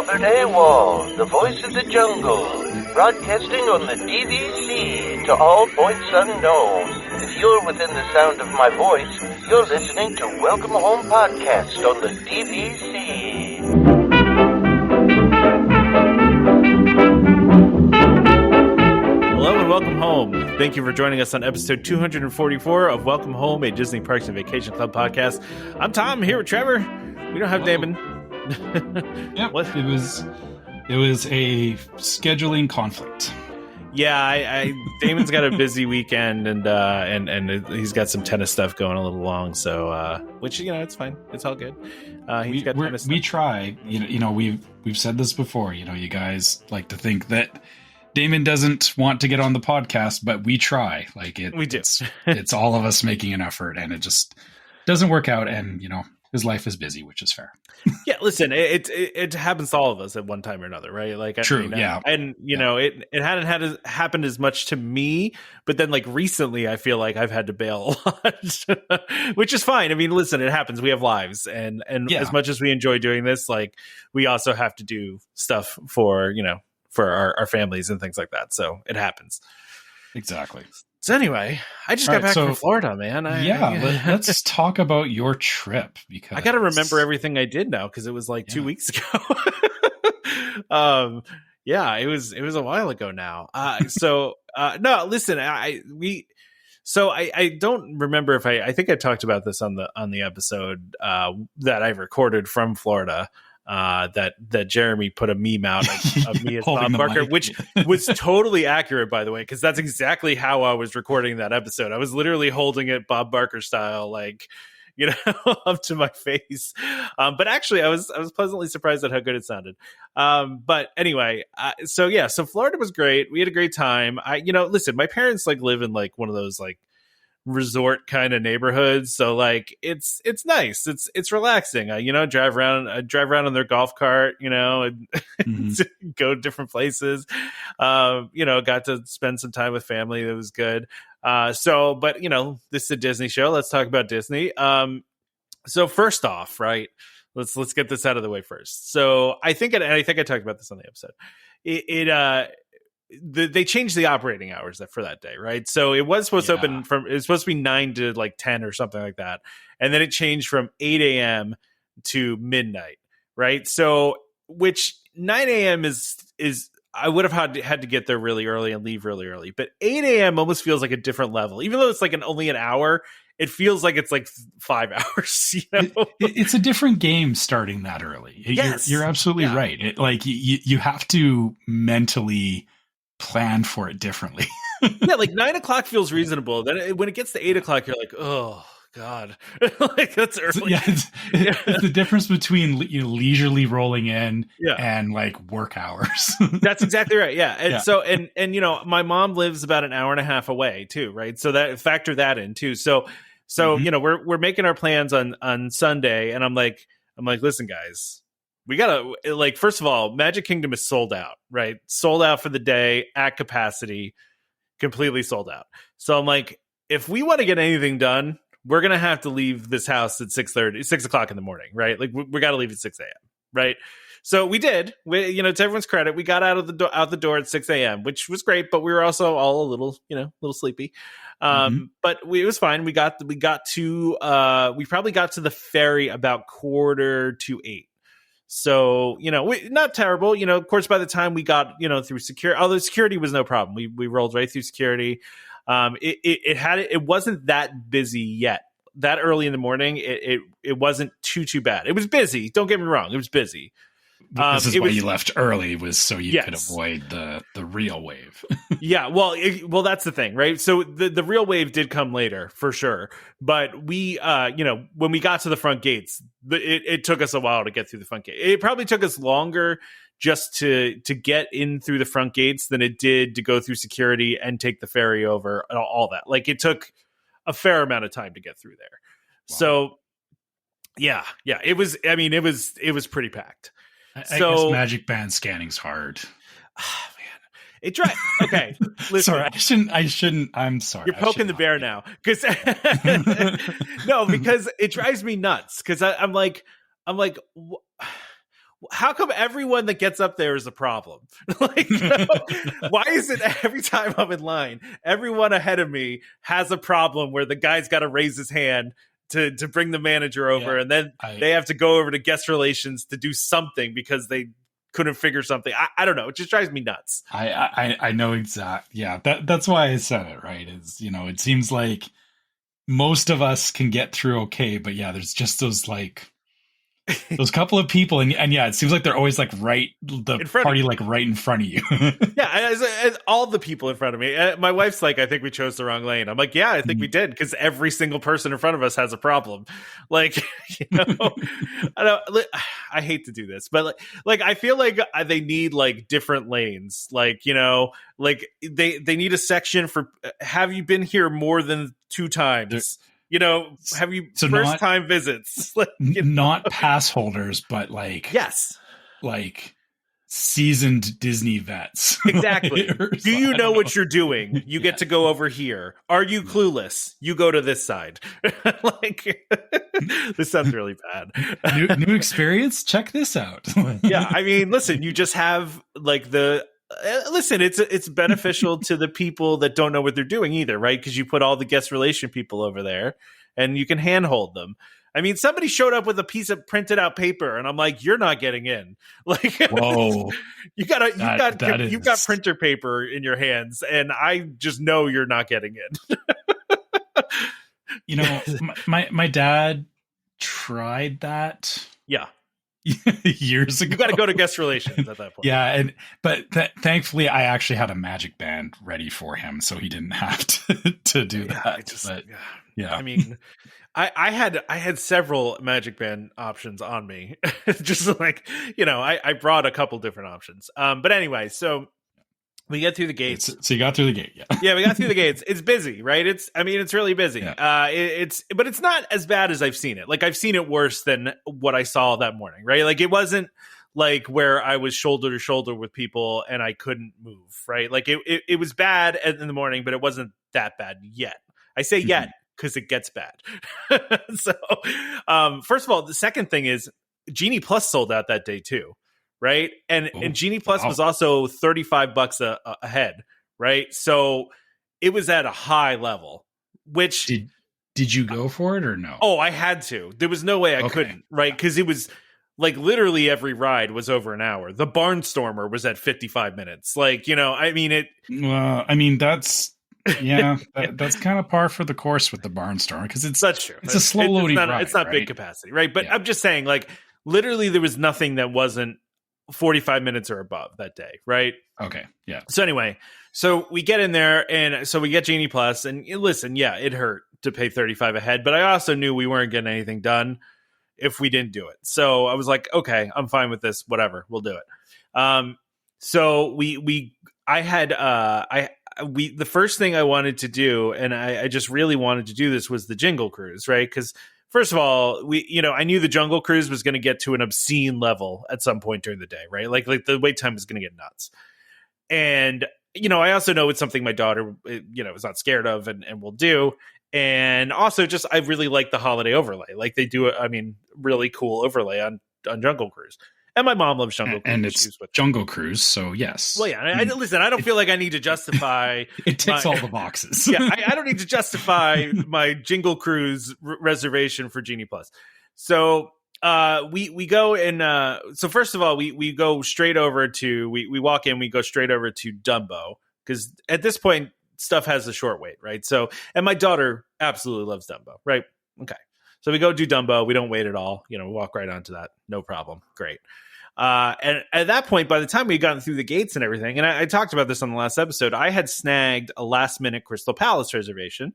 Albert Awol, the voice of the jungle, broadcasting on the DVC to all points unknown. If you're within the sound of my voice, you're listening to Welcome Home Podcast on the DVC. Hello and welcome home. Thank you for joining us on episode 244 of Welcome Home, a Disney Parks and Vacation Club podcast. I'm Tom, here with Trevor. We don't have Damon. Yep, what? It was a scheduling conflict. Yeah, Damon's got a busy weekend, and he's got some tennis stuff going a little long. So, which it's fine. It's all good. He's got tennis stuff. We try. We've said this before. You guys like to think that Damon doesn't want to get on the podcast, but we try. We do. It's all of us making an effort, and it just doesn't work out. And his life is busy, which is fair. Yeah, listen, it happens to all of us at one time or another, right? True, yeah. And it hadn't happened as much to me, but then recently, I feel like I've had to bail a lot, which is fine. I mean, listen, it happens. We have lives, and as much as we enjoy doing this, we also have to do stuff for our families and things like that. So it happens. Exactly. So anyway, I just got back from Florida, man. Let's talk about your trip, because I got to remember everything I did now, because it was 2 weeks ago. It was a while ago now. No, listen, I don't remember if I think I talked about this on the episode that I recorded from Florida. That Jeremy put a meme out of me as Bob Barker, which was totally accurate, by the way, because that's exactly how I was recording that episode. I was literally holding it Bob Barker style, up to my face. But actually, I was pleasantly surprised at how good it sounded. But anyway, so Florida was great. We had a great time. Listen, my parents live in one of those resort kind of neighborhoods, so it's nice, it's relaxing. I drive around on their golf cart, and go to different places. Got to spend some time with family. That was good. But this is a Disney show. Let's talk about Disney. So first off, right, let's get this out of the way first. So I think I talked about this on the episode. They changed the operating hours for that day, right? So it was supposed to open it was supposed to be 9 to 10 or something like that. And then it changed from 8 a.m. to midnight, right? So, which 9 a.m. is I would have had to get there really early and leave really early. But 8 a.m. almost feels like a different level. Even though it's only an hour, it feels like it's 5 hours. It's a different game starting that early. Yes. You're absolutely right. You have to mentally plan for it differently. 9 o'clock feels reasonable. Then when it gets to 8 o'clock, you're like, oh God, that's early. It's the difference between leisurely rolling in and work hours. That's exactly right. Yeah. And so, and my mom lives about an hour and a half away too, right? So that factor that in too. So we're making our plans on Sunday, and I'm like, listen, guys, we gotta first of all, Magic Kingdom is sold out, right? Sold out for the day at capacity, completely sold out. So I'm like, if we want to get anything done, we're gonna have to leave this house at 6 o'clock in the morning, right? We got to leave at 6 a.m., right? So we did. To everyone's credit, we got out the door at 6 a.m., which was great, but we were also all a little sleepy. But it was fine. We probably got to the ferry about 7:45. So, not terrible, of course, by the time we got, through security, although security was no problem. We rolled right through security. It wasn't that busy yet. That early in the morning, it wasn't too bad. It was busy. Don't get me wrong. It was busy. This is why you left early, was so you could avoid the real wave. Yeah, well, that's the thing, right? So the real wave did come later, for sure. But we, when we got to the front gates, it took us a while to get through the front gate. It probably took us longer just to get in through the front gates than it did to go through security and take the ferry over and all that. It took a fair amount of time to get through there. Wow. So, yeah, it was pretty packed. I guess MagicBand scanning's hard. Oh, man, it drives. Okay, listen. Sorry, I shouldn't. I'm sorry. You're poking the bear now, because no, because it drives me nuts. Because I'm like, how come everyone that gets up there is a problem? Like, why is it every time I'm in line, everyone ahead of me has a problem where the guy's got to raise his hand to bring the manager over, and then they have to go over to guest relations to do something because they couldn't figure something. I don't know. It just drives me nuts. I know exactly. Yeah, that's why I said it, right? Is, it seems like most of us can get through okay, but yeah, there's just those those couple of people, and yeah, it seems like they're always like right in front of you. Yeah, as all the people in front of me. My wife's like, I think we chose the wrong lane. I'm like, yeah, I think we did, because every single person in front of us has a problem. Like, I hate to do this, but like I feel like they need like different lanes. Like, like they need a section for have you been here more than 2 times? Have you first time visits? Like, not pass holders, but yes, like seasoned Disney vets. Exactly. Do you know what you're doing? You get to go over here. Are you clueless? You go to this side. Like, this sounds really bad. New experience? Check this out. Yeah, I mean, listen, you just have like it's beneficial to the people that don't know what they're doing either, right? Because you put all the guest relation people over there and you can handhold them. I mean, somebody showed up with a piece of printed out paper and I'm like, you're not getting in. Like, whoa, you've got printer paper in your hands and I just know you're not getting in. My dad tried that. Yeah. Years ago. You got to go to guest relations at that point. Yeah, but thankfully I actually had a MagicBand ready for him, so he didn't have to do that. Yeah, I mean, I had several MagicBand options on me, just like I brought a couple different options. But anyway, so we get through the gates. So you got through the gate, yeah. Yeah, we got through the gates. It's busy, right? It's really busy. Yeah. But it's not as bad as I've seen it. Like, I've seen it worse than what I saw that morning, right? Like, it wasn't like where I was shoulder to shoulder with people and I couldn't move, right? Like, it was bad in the morning, but it wasn't that bad yet. I say yet because it gets bad. So, first of all, the second thing is Genie Plus sold out that day too. Right. And Genie Plus was also $35 a head. Right. So it was at a high level, which did you go for it or no? Oh, I had to. There was no way I couldn't. Right. Because it was like literally every ride was over an hour. The Barnstormer was at 55 minutes. Like, I mean, that's. Yeah, that's kind of par for the course with the Barnstormer, because that's true. It's a slow loading ride. It's not right? Big capacity. Right. But yeah. I'm just saying, like, literally there was nothing that wasn't 45 minutes or above that day, right? Okay, yeah. So anyway, so we get in there, and so we get Genie Plus, and listen, yeah, it hurt to pay $35 a head, but I also knew we weren't getting anything done if we didn't do it. So I was like, okay, I'm fine with this, whatever, we'll do it. So the first thing I wanted to do, and I just really wanted to do this, was the Jingle Cruise, right? Because first of all, I knew the Jungle Cruise was going to get to an obscene level at some point during the day, right? Like the wait time was going to get nuts. And, I also know it's something my daughter, is not scared of and will do. And also just, I really like the holiday overlay. Like they do, really cool overlay on Jungle Cruise. And my mom loves Jungle Cruise. And it's Jungle Cruise, so yes. Well, yeah. Listen, I don't feel like I need to justify... It ticks all the boxes. Yeah, I don't need to justify my Jingle Cruise reservation for Genie Plus. So we go and... so first of all, we go straight over to... We walk in, we go straight over to Dumbo. Because at this point, stuff has a short wait, right? So, and my daughter absolutely loves Dumbo, right? Okay. So we go do Dumbo. We don't wait at all. We walk right onto that. No problem. Great. And at that point, by the time we had gotten through the gates and everything, and I talked about this on the last episode, I had snagged a last minute Crystal Palace reservation.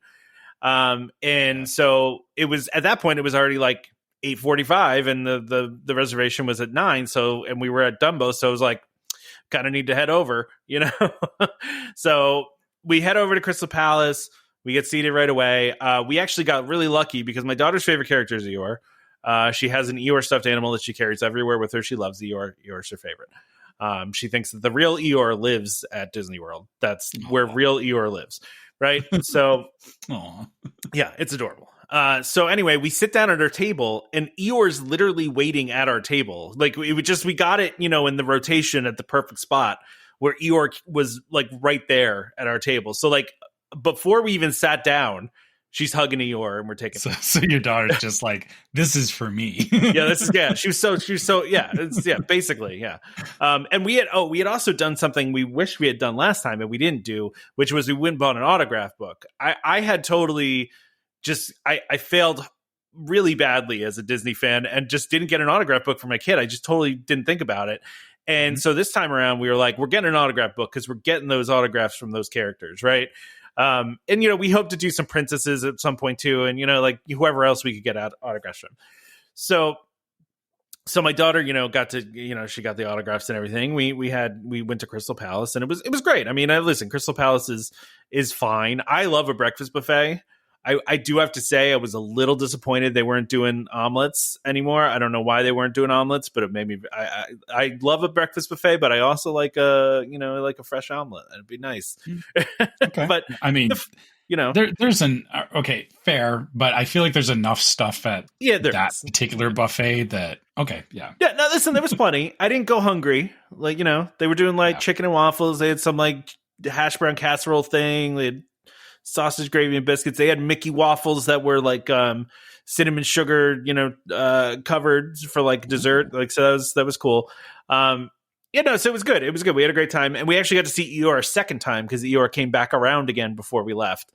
So it was, at that point, it was already like 8:45 and the reservation was at 9. So, and we were at Dumbo. So it was like, kind of need to head over, So we head over to Crystal Palace. We get seated right away. We actually got really lucky because my daughter's favorite character is Eeyore. She has an Eeyore stuffed animal that she carries everywhere with her. She loves Eeyore. Eeyore's her favorite. She thinks that the real Eeyore lives at Disney World. That's where real Eeyore lives, right? So, yeah, it's adorable. So anyway, we sit down at our table, and Eeyore's literally waiting at our table. Like we got it, in the rotation at the perfect spot where Eeyore was like right there at our table. So like before we even sat down, she's hugging Eeyore, and we're taking. So your daughter's just like, this is for me. She was so basically. And we had also done something we wish we had done last time and we didn't do, which was we went and bought an autograph book. I had totally I failed really badly as a Disney fan and just didn't get an autograph book for my kid. I just totally didn't think about it. And so this time around we were like, we're getting an autograph book because we're getting those autographs from those characters. Right. And, we hope to do some princesses at some point too. And, like whoever else we could get autographs from. So my daughter, got to, she got the autographs and everything. We went to Crystal Palace and it was great. I mean, listen, Crystal Palace is fine. I love a breakfast buffet. I do have to say I was a little disappointed they weren't doing omelets anymore. I don't know why they weren't doing omelets, but it made me. I love a breakfast buffet, but I also like a fresh omelet. It'd be nice. Okay. But I mean, there's fair, but I feel like there's enough stuff at that particular buffet that yeah. No, listen, there was plenty. I didn't go hungry. Like they were doing chicken and waffles. They had some hash brown casserole thing. They had sausage, gravy, and biscuits. They had Mickey waffles that were cinnamon sugar, covered for dessert. So that was cool. So it was good. It was good. We had a great time, and we actually got to see Eeyore a second time because Eeyore came back around again before we left,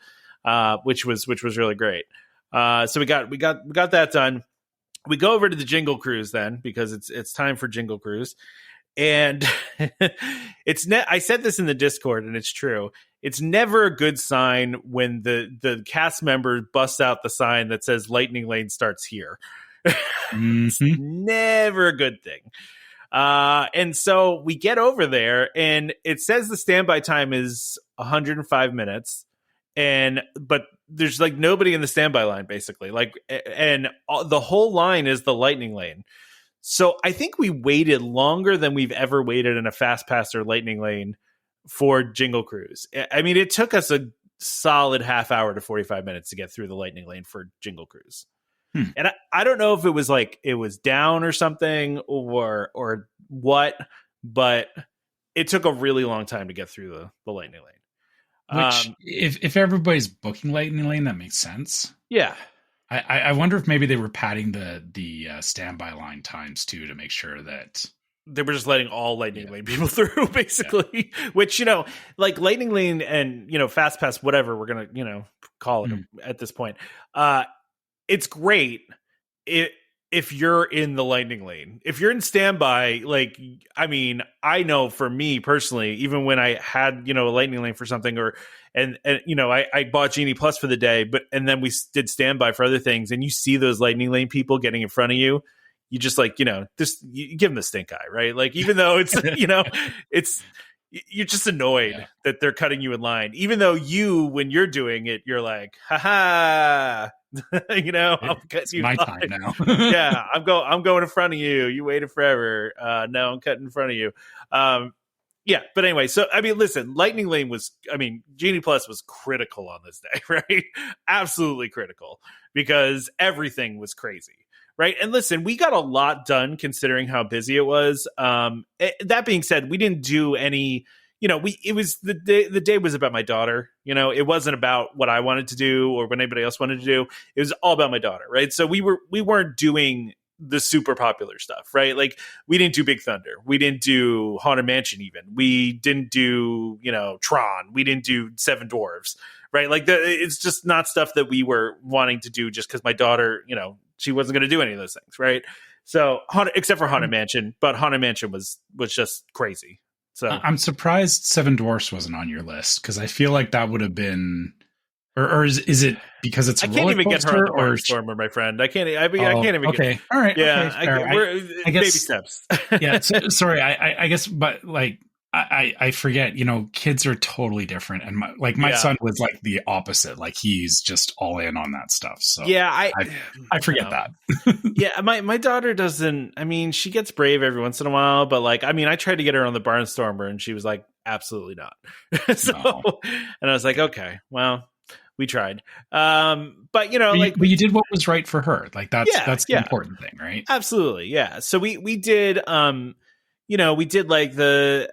which was really great. So we got that done. We go over to the Jingle Cruise then because it's time for Jingle Cruise. And I said this in the Discord, and it's true. It's never a good sign when the cast member busts out the sign that says Lightning Lane starts here. It's never a good thing. And so we get over there, and it says the standby time is 105 minutes. But there's nobody in the standby line, basically. And the whole line is the Lightning Lane. So I think we waited longer than we've ever waited in a Fast Pass or Lightning Lane for Jingle Cruise. I mean, it took us a solid half hour to 45 minutes to get through the Lightning Lane for Jingle Cruise. And I don't know if it was it was down or something or what, but it took a really long time to get through the Lightning Lane. Which, if everybody's booking Lightning Lane, that makes sense. Yeah. I wonder if maybe they were padding the standby line times too to make sure that they were just letting all Lightning Lane people through, basically. Which Lightning Lane and Fast Pass, whatever we're gonna call it at this point. It's great if you're in the Lightning Lane. If you're in standby, I know for me personally, even when I had a Lightning Lane for something and I bought Genie Plus for the day, and then we did standby for other things, and you see those Lightning Lane people getting in front of you, you just you give them the stink eye, right? Even though it's it's you're just annoyed that they're cutting you in line, even though when you're doing it, you're like, ha. I'll cut you. My time now. Yeah, I'm going in front of you. You waited forever. No, I'm cutting in front of you. Yeah, but anyway, so I mean, listen, Lightning Lane Genie Plus was critical on this day, right? Absolutely critical because everything was crazy, right? And listen, we got a lot done considering how busy it was. That being said, we didn't do any. It was the day was about my daughter. It wasn't about what I wanted to do or what anybody else wanted to do. It was all about my daughter, right? So we weren't doing the super popular stuff, right? We didn't do Big Thunder. We didn't do Haunted Mansion even. We didn't do, Tron. We didn't do Seven Dwarves, right? It's just not stuff that we were wanting to do just because my daughter, she wasn't going to do any of those things, right? So, except for Haunted Mansion, but Haunted Mansion was just crazy. So I'm surprised Seven Dwarfs wasn't on your list because I feel like that would have been, or is it because it's a roller coaster? I can't even get her on the Barnstormer, my friend. I can't even. Okay, get all right. Yeah, okay, I guess baby steps. Yeah, sorry. I guess, but I forget. Kids are totally different, and my son was the opposite. He's just all in on that stuff. So yeah, I forget that. Yeah, my daughter doesn't. I mean, she gets brave every once in a while, but I tried to get her on the Barnstormer, and she was like, absolutely not. So, and I was like, okay, well, We tried. But but you did what was right for her. Like that's the important thing, right? Absolutely. Yeah. So we did, we did like the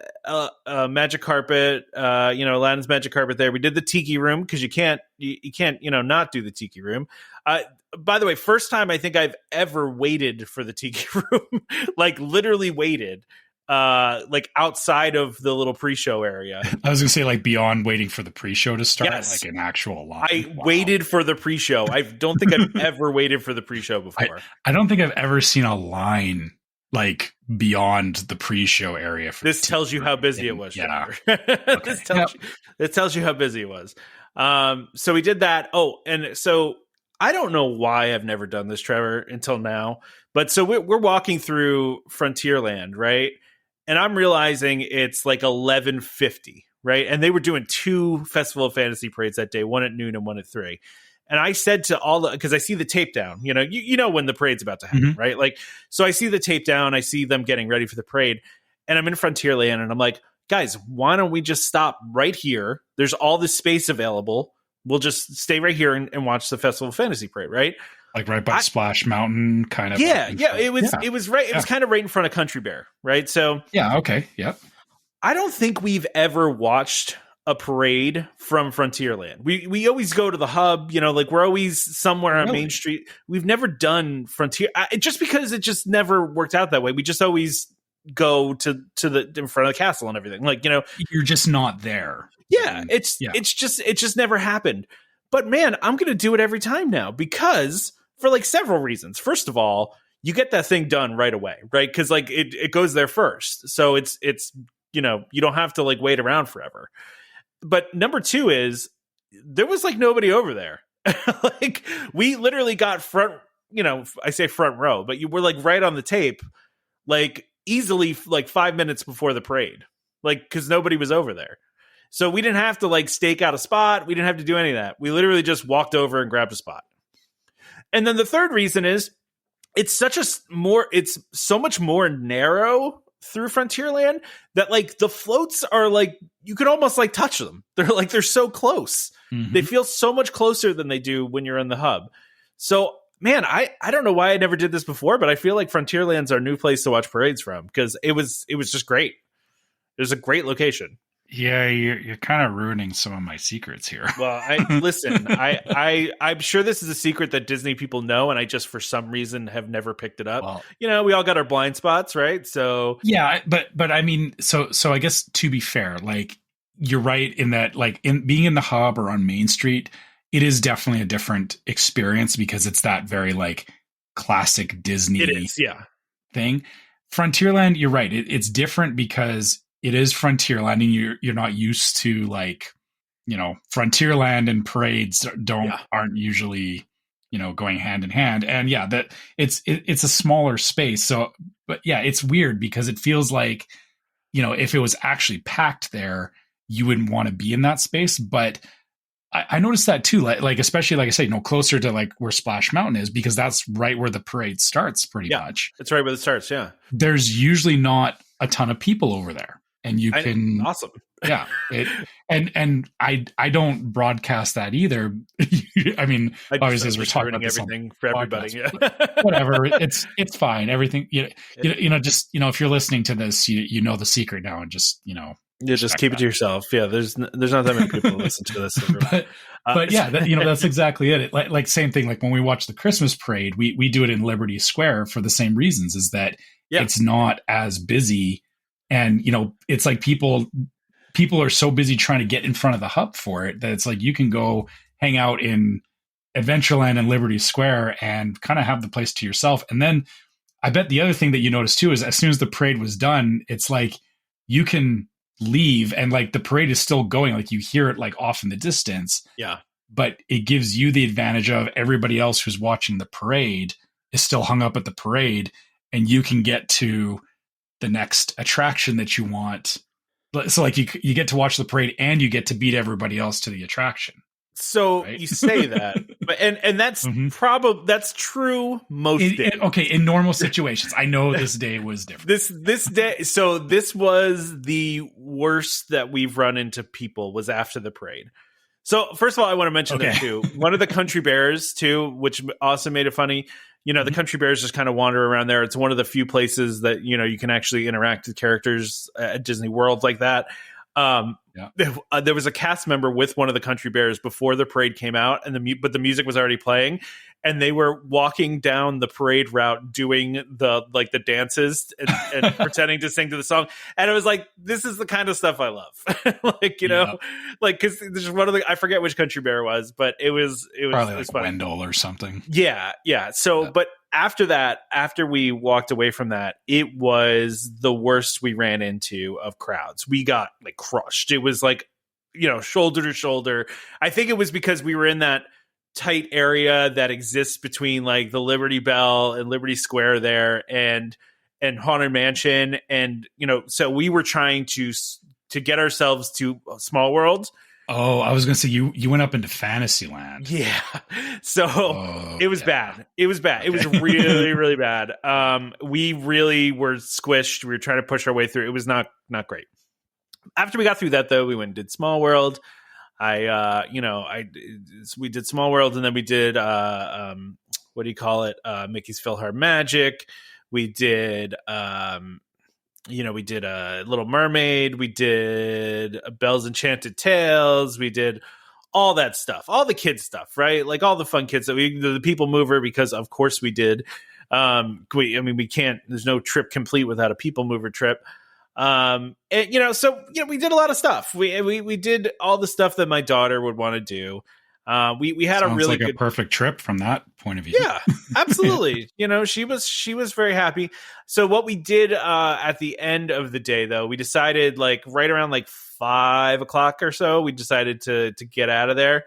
magic carpet, Aladdin's magic carpet there. We did the tiki room because you can't, not do the tiki room. By the way, first time I think I've ever waited for the tiki room, like literally waited. Like outside of the little pre-show area. I was gonna say like beyond waiting for the pre-show to start, like an actual line. I waited for the pre-show. I don't think I've ever waited for the pre-show before. I don't think I've ever seen a line like beyond the pre-show area. This tells you how busy it was. Yeah. This tells you how busy it was. So we did that. Oh, and so I don't know why I've never done this, Trevor, until now. But so we're walking through Frontierland, right? And I'm realizing it's like 11:50, right? And they were doing 2 Festival of Fantasy parades that day, one at noon and one at 3. And I said to because I see the tape down, you know when the parade's about to happen, right? Like, so I see the tape down, I see them getting ready for the parade, and I'm in Frontierland, and I'm like, guys, why don't we just stop right here? There's all this space available. We'll just stay right here and watch the Festival of Fantasy parade, right? Like right by Splash Mountain, kind of. Yeah. It was right. It was kind of right in front of Country Bear, right? So yeah, okay, yep. I don't think we've ever watched a parade from Frontierland. We always go to the hub, like we're always somewhere on Main Street. We've never done Frontier, just because it just never worked out that way. We just always go to the in front of the castle and everything. Like, you're just not there. Yeah, it just never happened. But man, I'm going to do it every time now because for like several reasons. First of all, you get that thing done right away, right? Because like it goes there first, so it's you don't have to like wait around forever. But number 2 is there was like nobody over there. Like we literally got front, I say front row, but you were like right on the tape, like easily like 5 minutes before the parade, like because nobody was over there. So we didn't have to like stake out a spot. We didn't have to do any of that. We literally just walked over and grabbed a spot. And then the third reason is it's so much more narrow through Frontierland that like the floats are like, you could almost like touch them. They're so close. Mm-hmm. They feel so much closer than they do when you're in the hub. So man, I don't know why I never did this before, but I feel like Frontierland's our new place to watch parades from because it was just great. It was a great location. Yeah, you're kind of ruining some of my secrets here. Well, I'm sure this is a secret that Disney people know, and I just for some reason have never picked it up. Well, we all got our blind spots, right? So yeah, but I mean, so I guess to be fair, like you're right in that, like in being in the hub or on Main Street, it is definitely a different experience because it's that very like classic Disney thing. Frontierland, you're right. It's different because it is Frontierland, and you're not used to like, Frontierland and parades aren't usually, going hand in hand. And yeah, that it's a smaller space. So, but yeah, it's weird because it feels like, if it was actually packed there, you wouldn't want to be in that space. But I noticed that too, like especially like I say, closer to like where Splash Mountain is, because that's right where the parade starts pretty much. It's right where it starts. Yeah. There's usually not a ton of people over there. And you can awesome. Yeah. And I don't broadcast that either. I mean, obviously as we're talking about everything for everybody. Yeah. Whatever. It's fine. Everything, just, if you're listening to this, you know the secret now, and just, just keep it to yourself. Yeah. There's not that many people who listen to this. but yeah, that's exactly it. Like same thing. Like when we watch the Christmas parade, we do it in Liberty Square for the same reasons, is that it's not as busy. And, it's like people are so busy trying to get in front of the hub for it that it's like you can go hang out in Adventureland and Liberty Square and kind of have the place to yourself. And then I bet the other thing that you noticed too is as soon as the parade was done, it's like you can leave and like the parade is still going. Like you hear it like off in the distance. Yeah. But it gives you the advantage of everybody else who's watching the parade is still hung up at the parade, and you can get to the next attraction that you want. So like you get to watch the parade and you get to beat everybody else to the attraction. So right? You say that, but and that's that's true most days. Okay, in normal situations. I know this day was different. This day, so this was the worst that we've run into people was after the parade. So first of all, I want to mention that too. One of the country bears too, which also made it funny. The country bears just kind of wander around there. It's one of the few places that, you can actually interact with characters at Disney World like that. There was a cast member with one of the country bears before the parade came out, but the music was already playing, and they were walking down the parade route doing the dances and pretending to sing to the song. And it was like, this is the kind of stuff I love. Because there's one of I forget which country bear it was, but it was probably it was like funny. Wendell or something. Yeah. So, but after we walked away from that, it was the worst we ran into of crowds. We got crushed. It was shoulder to shoulder. I think it was because we were in that tight area that exists between the Liberty Bell and Liberty Square there and Haunted Mansion. And, so we were trying to get ourselves to Small World. Oh, I was going to say you went up into Fantasyland. Yeah. So it was bad. It was bad. Okay. It was really, really bad. We really were squished. We were trying to push our way through. It was not great. After we got through that, though, we went and did Small World. We did Small World, and then we did what do you call it? Mickey's Philhar Magic. We did we did a Little Mermaid. We did Belle's Enchanted Tales. We did all that stuff, all the kids stuff, right? All the fun kids the People Mover, because of course we did. We can't. There's no trip complete without a People Mover trip. So we did a lot of stuff. We did all the stuff that my daughter would want to do. We had Sounds a really a perfect trip from that point of view. Yeah, absolutely. She was very happy. So what we did at the end of the day, though, we decided right around 5 o'clock or so, we decided to get out of there.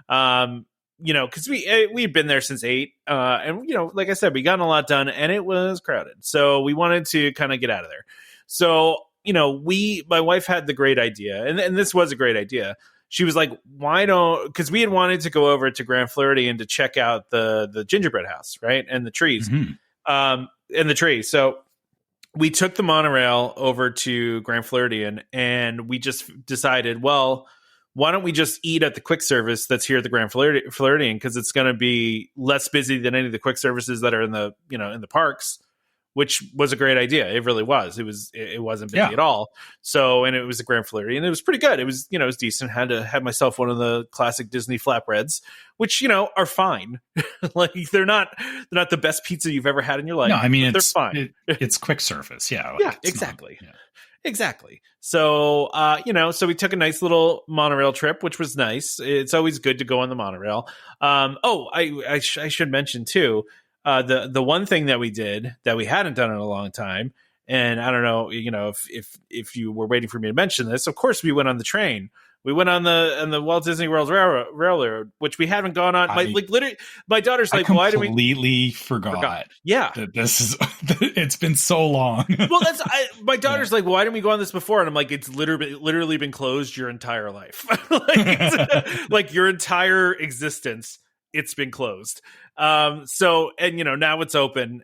Because we'd been there since 8, and like I said, we got a lot done, and it was crowded. So we wanted to kind of get out of there. So my wife had the great idea, and this was a great idea. She was like, why don't, because we had wanted to go over to Grand Floridian to check out the gingerbread house, right? And the trees, and the tree. So we took the monorail over to Grand Floridian, and we just decided, well, why don't we just eat at the quick service that's here at the Grand Floridian? Because it's going to be less busy than any of the quick services that are in the, in the parks, which was a great idea. It really was. It wasn't busy at all. So, and it was a Grand Floridian. It was pretty good. It was, it was decent. Had myself one of the classic Disney flatbreads, which, are fine. They're not the best pizza you've ever had in your life. No, I mean, they're fine. It's quick service. Yeah. Exactly. Exactly. So, so we took a nice little monorail trip, which was nice. It's always good to go on the monorail. I should mention too, the one thing that we did that we hadn't done in a long time, and I don't know, if you were waiting for me to mention this, of course we went on the train. We went on the Walt Disney World Railroad, which we haven't gone on. Literally, my daughter's like, "Why did we?" Completely forgot. Yeah, that this is. It's been so long. Well, my daughter's like, "Why didn't we go on this before?" And I'm like, "It's literally been closed your entire life, your entire existence. It's been closed." So, and now it's open,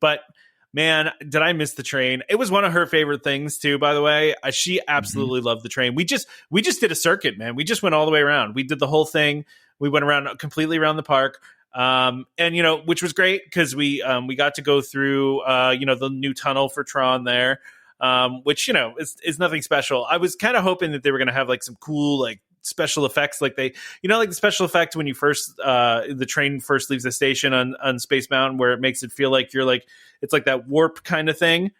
but. Man, did I miss the train? It was one of her favorite things too, by the way. She absolutely loved the train. We just did a circuit, man. We just went all the way around. We did the whole thing. We went completely around the park. And which was great because we got to go through the new tunnel for Tron there. Which is nothing special. I was kind of hoping that they were going to have some cool special effects, like the special effect when you first the train first leaves the station on Space Mountain, where it makes it feel like you're it's like that warp kind of thing.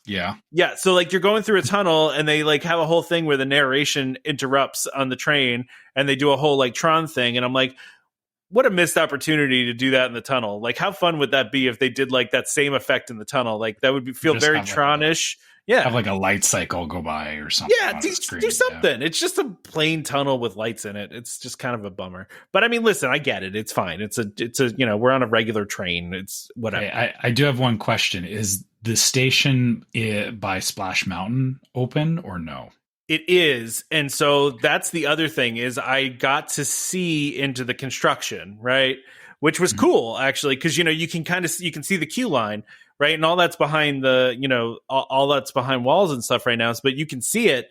Yeah. So you're going through a tunnel, and they have a whole thing where the narration interrupts on the train, and they do a whole Tron thing, and I'm like, what a missed opportunity to do that in the tunnel. How fun would that be if they did that same effect in the tunnel? That would feel very Tron-ish. Have a light cycle go by or something. Yeah, do something. Yeah. It's just a plain tunnel with lights in it. It's just kind of a bummer. But I mean, listen, I get it. It's fine. It's a we're on a regular train. It's whatever. Okay, I do have one question. Is the station by Splash Mountain open or no? It is. And so that's the other thing is I got to see into the construction, right? Which was cool, actually, because, you can see the queue line. Right. And all that's behind all that's behind walls and stuff right now. But you can see it.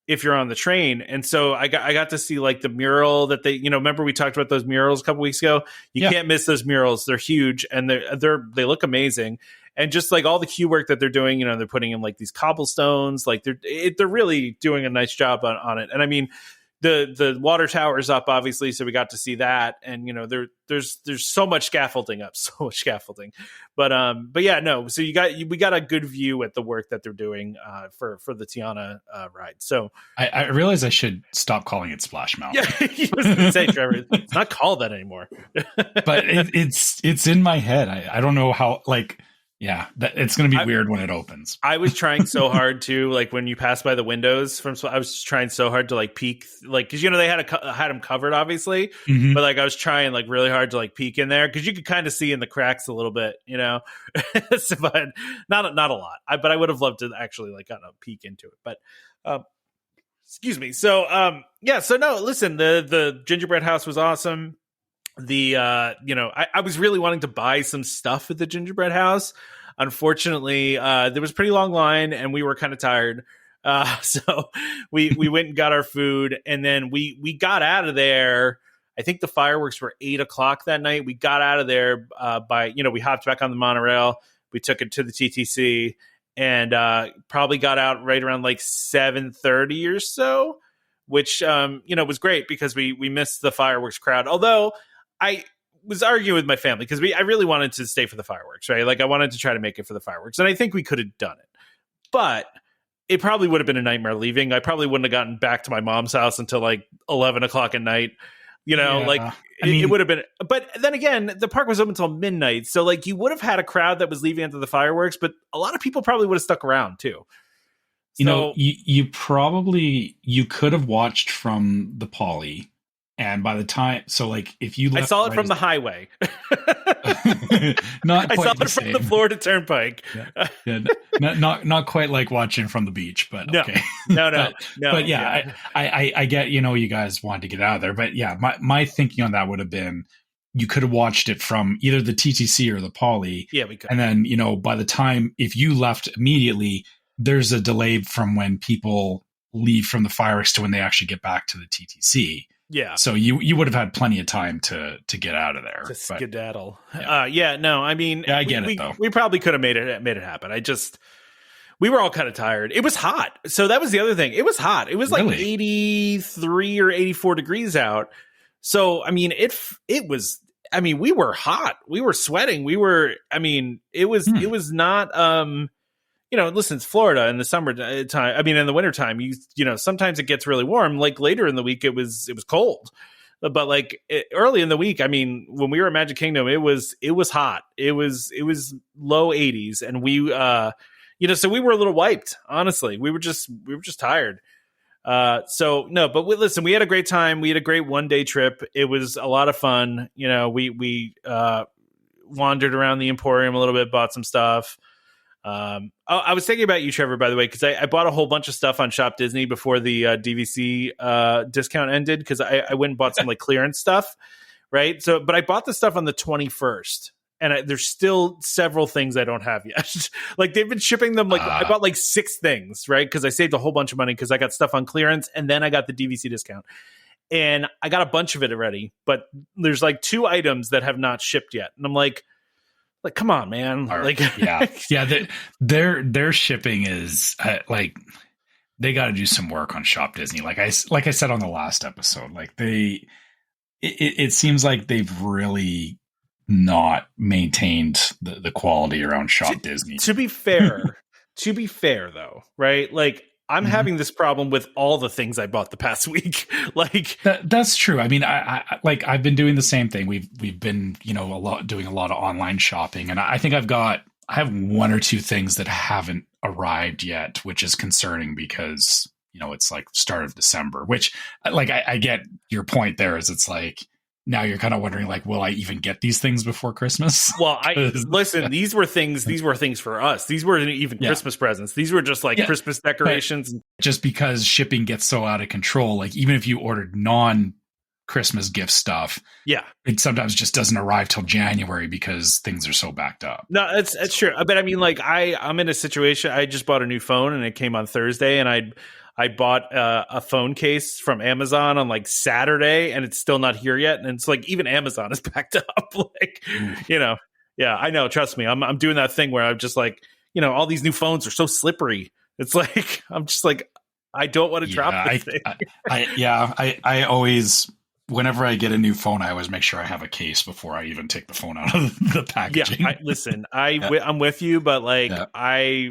if you're on the train. And so I got to see like the mural that they, remember we talked about those murals a couple weeks ago. You can't miss those murals. They're huge and they look amazing. And just like all the queue work that they're doing, they're putting in like these cobblestones, like they're really doing a nice job on it. And I mean, the water tower is up, obviously, so we got to see that. And there's so much scaffolding up, But yeah, no. So we got a good view at the work that they're doing for the Tiana ride. So I realize I should stop calling it Splash Mountain. Yeah, you was gonna say, Trevor, it's not called that anymore. But it's in my head. I don't know how Yeah, it's going to be weird when it opens. I was trying so hard to, like, when you pass by the windows I was trying so hard to like peek, like, because they had them covered, obviously, but like I was trying like really hard to like peek in there because you could kind of see in the cracks a little bit, so, but not a lot. But I would have loved to actually like gotten a peek into it. But excuse me. So so no, listen, the gingerbread house was awesome. I was really wanting to buy some stuff at the gingerbread house. Unfortunately, there was a pretty long line and we were kind of tired. So we went and got our food and then we got out of there. I think the fireworks were 8:00 that night. We got out of there we hopped back on the monorail. We took it to the TTC and probably got out right around like 7:30 or so, which, was great because we missed the fireworks crowd. Although I was arguing with my family because I really wanted to stay for the fireworks, right? Like I wanted to try to make it for the fireworks. And I think we could have done it, but it probably would have been a nightmare leaving. I probably wouldn't have gotten back to my mom's house until like 11:00 at night, it would have been, but then again, the park was open until midnight. So like you would have had a crowd that was leaving after the fireworks, but a lot of people probably would have stuck around too. You could have watched from the Poly. And by the time, if you left, I saw it from the highway. Not quite I saw the it same. from the Florida Turnpike. Yeah. Not quite like watching from the beach, but no, okay. No. But yeah, I get, you guys wanted to get out of there. But yeah, my thinking on that would have been, you could have watched it from either the TTC or the Poly. Yeah, we could. And then, by the time, if you left immediately, there's a delay from when people leave from the fireworks to when they actually get back to the TTC. Yeah. So you would have had plenty of time to get out of there. To skedaddle. Yeah. No, I mean, I get it though. We probably could have made it happen. We were all kind of tired. It was hot. So that was the other thing. It was hot. It was like 83 or 84 degrees out. So, I mean, it was, we were hot. We were sweating. It was not, listen, it's Florida in the summer time. In the winter time, sometimes it gets really warm. Like later in the week, it was cold, but like early in the week, when we were at Magic Kingdom, it was hot. It was low 80s, and we, so we were a little wiped. Honestly, we were just tired. So no, but listen, we had a great time. We had a great 1-day trip. It was a lot of fun. We wandered around the Emporium a little bit, bought some stuff. I was thinking about you, Trevor, by the way, because I bought a whole bunch of stuff on Shop Disney before the DVC discount ended, because I went and bought some like clearance stuff, right? So, but I bought the stuff on the 21st, and there's still several things I don't have yet. Like they've been shipping them. Like I bought like 6 things, right? Because I saved a whole bunch of money because I got stuff on clearance, and then I got the DVC discount, and I got a bunch of it already. But there's like 2 items that have not shipped yet, and I'm like, come on, man. Their shipping is they got to do some work on Shop Disney. Like I said on the last episode, it seems like they've really not maintained the quality around Shop Disney. To be fair though, right? Like I'm having this problem with all the things I bought the past week. That's true. I've been doing the same thing. We've been, doing a lot of online shopping, and I think I have 1 or 2 things that haven't arrived yet, which is concerning because, it's like start of December, which I get your point there is it's like, now you're kind of wondering, will I even get these things before Christmas? Well, listen, these were things for us. These weren't even Christmas presents. These were just Christmas decorations. But just because shipping gets so out of control, even if you ordered non-Christmas gift stuff, it sometimes just doesn't arrive till January because things are so backed up. No, it's true. But I'm in a situation. I just bought a new phone and it came on Thursday, and I I bought a phone case from Amazon on like Saturday, and it's still not here yet. And it's like even Amazon is backed up. Like, yeah, I know. Trust me, I'm doing that thing where I'm just like, all these new phones are so slippery. It's like I'm just like I don't want to drop this thing. I always. Whenever I get a new phone, I always make sure I have a case before I even take the phone out of the packaging. Yeah, I'm with you, but I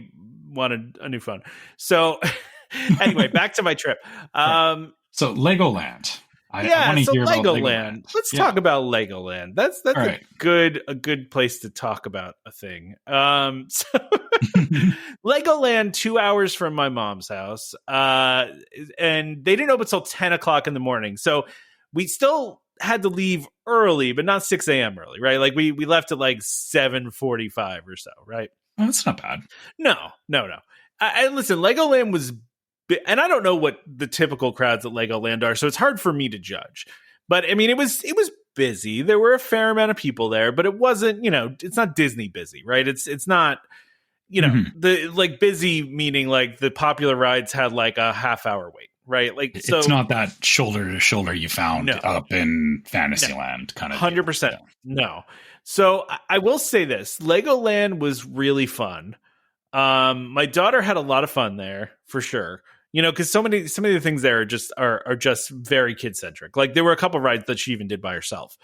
wanted a new phone. So anyway, back to my trip. So Legoland. I want to hear Legoland. about Legoland. Let's talk about Legoland. That's a good place to talk about a thing. So Legoland, 2 hours from my mom's house, and they didn't open until 10 o'clock in the morning. So we still had to leave early, but not 6 a.m. early, right? Like we left at like 7:45 or so, right? Well, that's not bad. No. I listen, Legoland was, and I don't know what the typical crowds at Legoland are, so it's hard for me to judge. But I mean, it was busy. There were a fair amount of people there, but it wasn't, it's not Disney busy, right? It's not, the like busy meaning like the popular rides had like a half hour wait. Right, like so, it's not that shoulder to shoulder you found up in Fantasyland kind of 100%. No, so I will say this: Legoland was really fun. My daughter had a lot of fun there for sure. Because so many of the things there are just very kid centric. Like there were a couple rides that she even did by herself.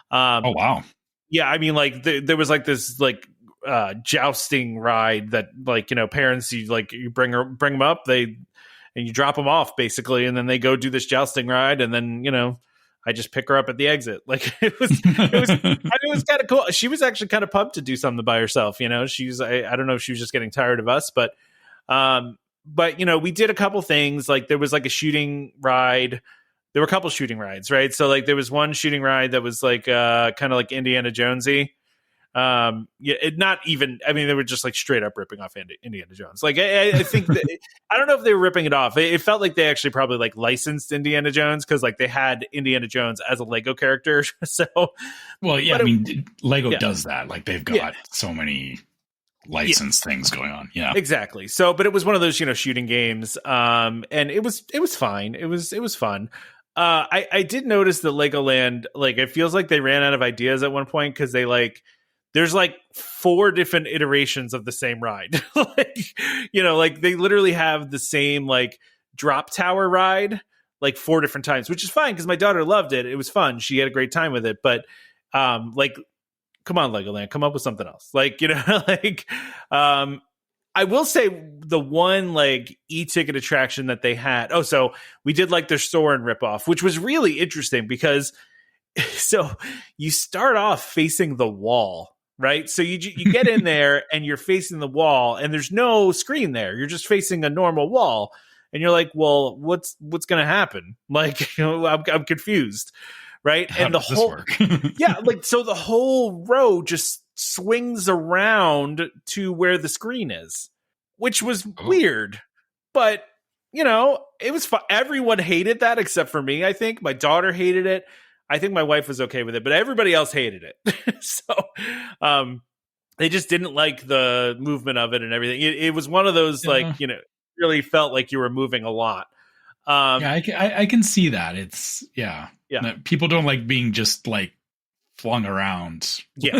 Oh wow! Yeah, I mean, like there was like this like jousting ride that like parents you bring them up and you drop them off basically, and then they go do this jousting ride, and then I just pick her up at the exit. Like it was kind of cool. She was actually kind of pumped to do something by herself. She's I don't know if she was just getting tired of us, but we did a couple things. Like there was like a shooting ride. There were a couple shooting rides, right? So like there was one shooting ride that was like kind of like Indiana Jonesy. Not even. I mean, they were just like straight up ripping off Indiana Jones. Like I think I don't know if they were ripping it off. It felt like they actually probably like licensed Indiana Jones because like they had Indiana Jones as a Lego character. So, well, yeah, I mean, Lego does that. Like they've got so many licensed things going on. Yeah, exactly. So, but it was one of those shooting games, and it was fine. It was fun. I did notice that Legoland, like it feels like they ran out of ideas at one point because they like. There's like 4 different iterations of the same ride. Like they literally have the same like drop tower ride like 4 different times, which is fine because my daughter loved it. It was fun. She had a great time with it. But like, come on, Legoland, come up with something else. Like, I will say the one like e-ticket attraction that they had. Oh, so we did like their Soarin' ripoff, which was really interesting because so you start off facing the wall. Right. So you get in there and you're facing the wall and there's no screen there. You're just facing a normal wall. And you're like, well, what's going to happen? Like, I'm confused. Right. How and the does this whole work? so the whole row just swings around to where the screen is, which was weird. But, it was fun. Everyone hated that except for me, I think. My daughter hated it. I think my wife was okay with it, but everybody else hated it. So they just didn't like the movement of it and everything. It was one of those really felt like you were moving a lot. I can see that. It's people don't like being just like flung around. Yeah.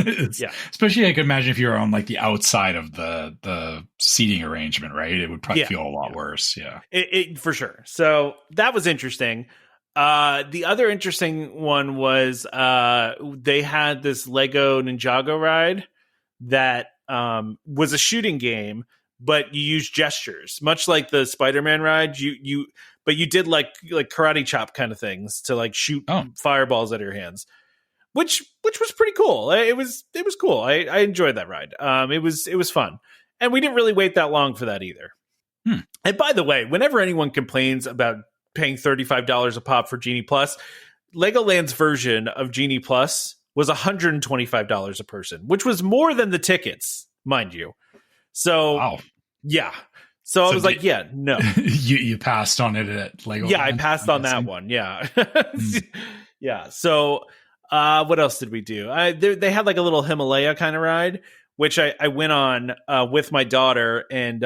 Especially I could imagine if you were on like the outside of the seating arrangement, right? It would probably feel a lot worse. Yeah. It for sure. So that was interesting. The other interesting one was they had this Lego Ninjago ride that was a shooting game, but you use gestures, much like the Spider-Man ride. But you did like karate chop kind of things to like shoot fireballs out of your hands, which was pretty cool. It was cool. I enjoyed that ride. It was fun, and we didn't really wait that long for that either. And by the way, whenever anyone complains about paying $35 a pop for Genie Plus, Legoland's version of Genie Plus was $125 a person, which was more than the tickets, mind you. So, wow. Yeah. So I was like, yeah, no. you passed on it at Legoland? Yeah, I passed on that one. Yeah. Yeah. So what else did we do? They had like a little Himalaya kind of ride, which I went on with my daughter, and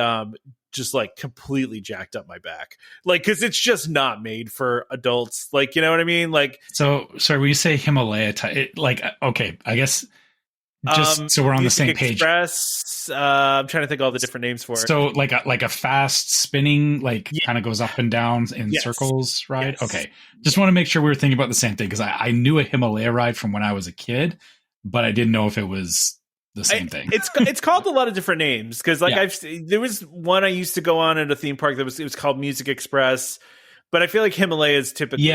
just like completely jacked up my back. Like, cause it's just not made for adults. Like, you know what I mean? Like, so when you say Himalaya type, like, okay, I guess just so we're on the same page. Express, I'm trying to think of all the different names for it. So like a fast spinning, like kind of goes up and down in circles, right? Yes. Okay. Just want to make sure we were thinking about the same thing, because I knew a Himalaya ride from when I was a kid, but I didn't know if it was the same thing. It's called a lot of different names, because like there was one I used to go on at a theme park it was called Music Express, but I feel like Himalaya is typically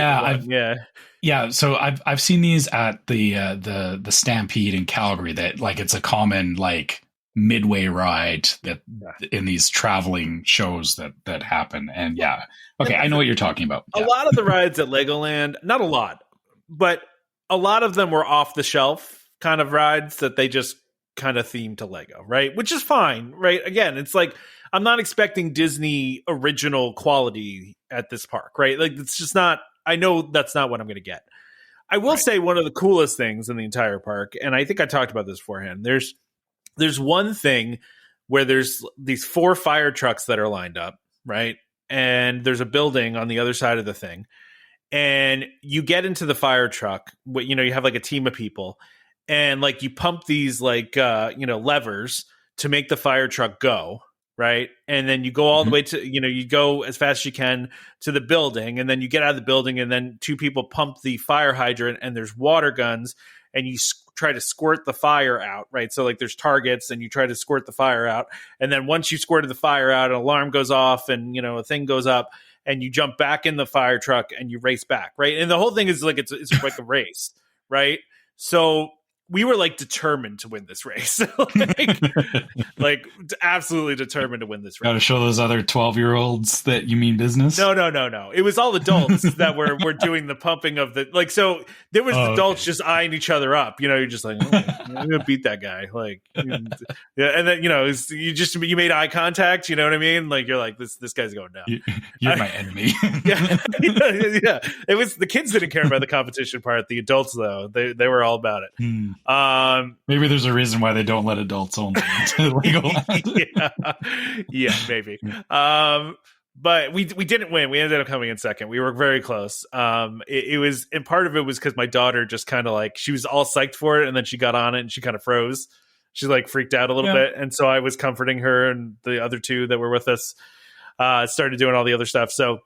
So I've seen these at the Stampede in Calgary, that like it's a common like midway ride that in these traveling shows that happen. And I know what you're talking about. A lot of the rides at Legoland, not a lot, but a lot of them were off the shelf kind of rides that they just kind of themed to Lego, right? Which is fine, right? Again, it's like I'm not expecting Disney original quality at this park, right? Like it's just not. I know that's not what I'm going to get. I will say one of the coolest things in the entire park, and I think I talked about this beforehand. There's one thing where there's these 4 fire trucks that are lined up, right? And there's a building on the other side of the thing. And you get into the fire truck, you know, you have like a team of people, and like you pump these like levers to make the fire truck go, right? And then you go all the way to, you go as fast as you can to the building, and then you get out of the building, and then 2 people pump the fire hydrant, and there's water guns, and you try to squirt the fire out, right? So like there's targets, and you try to squirt the fire out, and then once you squirted the fire out, an alarm goes off, and a thing goes up, and you jump back in the fire truck and you race back, right? And the whole thing is like it's like a race, right? So we were like determined to win this race, like absolutely determined to win this race. Got to show those other 12-year-olds that you mean business. No. It was all adults that were doing the pumping of the like. So there was adults just eyeing each other up. You're just like, I'm gonna beat that guy. Like, and then you made eye contact. You know what I mean? Like you're like this guy's going down. You're my enemy. yeah. It was the kids didn't care about the competition part. The adults though, they were all about it. Maybe there's a reason why they don't let adults only into Legoland. yeah, maybe. But we didn't win. We ended up coming in second. We were very close. It was, and part of it was because my daughter just kind of like, she was all psyched for it, and then she got on it and she kind of froze. She like freaked out a little bit, and so I was comforting her, and the other 2 that were with us started doing all the other stuff. So.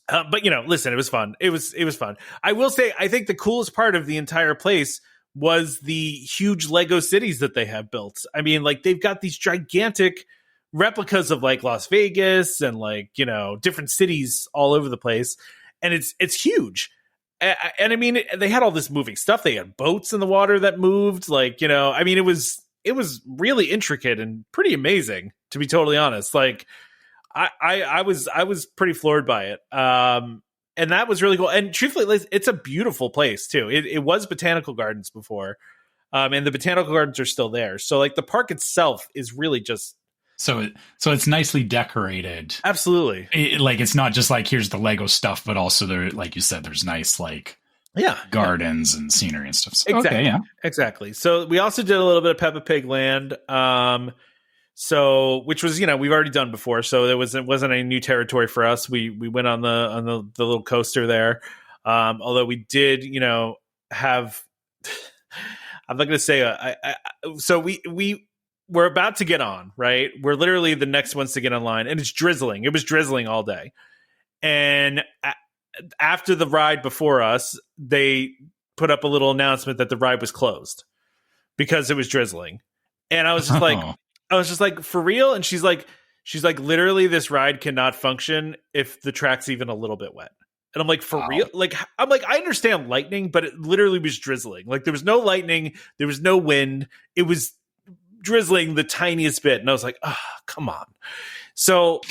But listen, it was fun. It was fun. I will say, I think the coolest part of the entire place was the huge Lego cities that they have built. I mean, like they've got these gigantic replicas of like Las Vegas and like, different cities all over the place. And it's huge. And I mean, they had all this moving stuff. They had boats in the water that moved. Like, I mean, it was really intricate and pretty amazing, to be totally honest. Like I was pretty floored by it. And that was really cool. And truthfully, it's a beautiful place too. It was botanical gardens before. And the botanical gardens are still there. So like the park itself is really just. So it's nicely decorated. Absolutely. It's not just like, here's the Lego stuff, but also there, like you said, there's nice, like, gardens and scenery and stuff. So, exactly. Exactly. So we also did a little bit of Peppa Pig Land. So, which was, we've already done before. So it wasn't any new territory for us. We went on the little coaster there. Although we did, have, I'm not going to say, so we're about to get on, right? We're literally the next ones to get online, and it's drizzling. It was drizzling all day. And after the ride before us, they put up a little announcement that the ride was closed because it was drizzling. And I was just like, for real? And she's like, literally, this ride cannot function if the track's even a little bit wet. And I'm like, for real? Like, I'm like, I understand lightning, but it literally was drizzling. Like, there was no lightning. There was no wind. It was drizzling the tiniest bit. And I was like, come on. So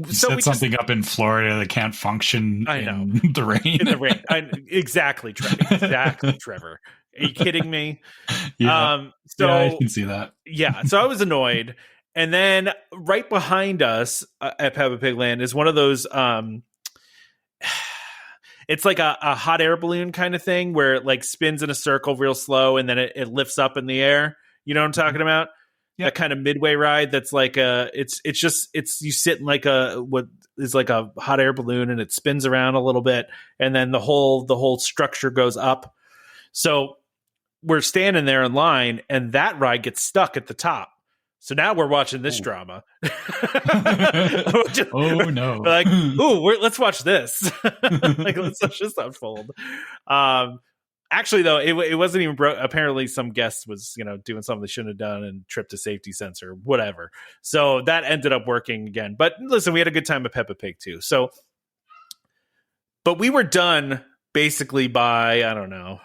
set something up in Florida that can't function in the rain. In the rain. Exactly, Trevor. Exactly, Trevor. Are you kidding me? Yeah. So I can see that. Yeah. So I was annoyed. And then right behind us at Peppa Pig Land is one of those, it's like a hot air balloon kind of thing where it like spins in a circle real slow, and then it lifts up in the air. You know what I'm talking about? that kind of midway ride. That's like it's you sit in like what is like a hot air balloon, and it spins around a little bit, and then the whole structure goes up. So we're standing there in line, and that ride gets stuck at the top. So now we're watching this drama. Oh no! Like, let's watch this. Like, let's watch this unfold. Actually, though, it wasn't even broke. Apparently, some guest was, doing something they shouldn't have done and tripped a safety sensor, whatever. So that ended up working again. But listen, we had a good time at Peppa Pig too. So, but we were done basically by, I don't know.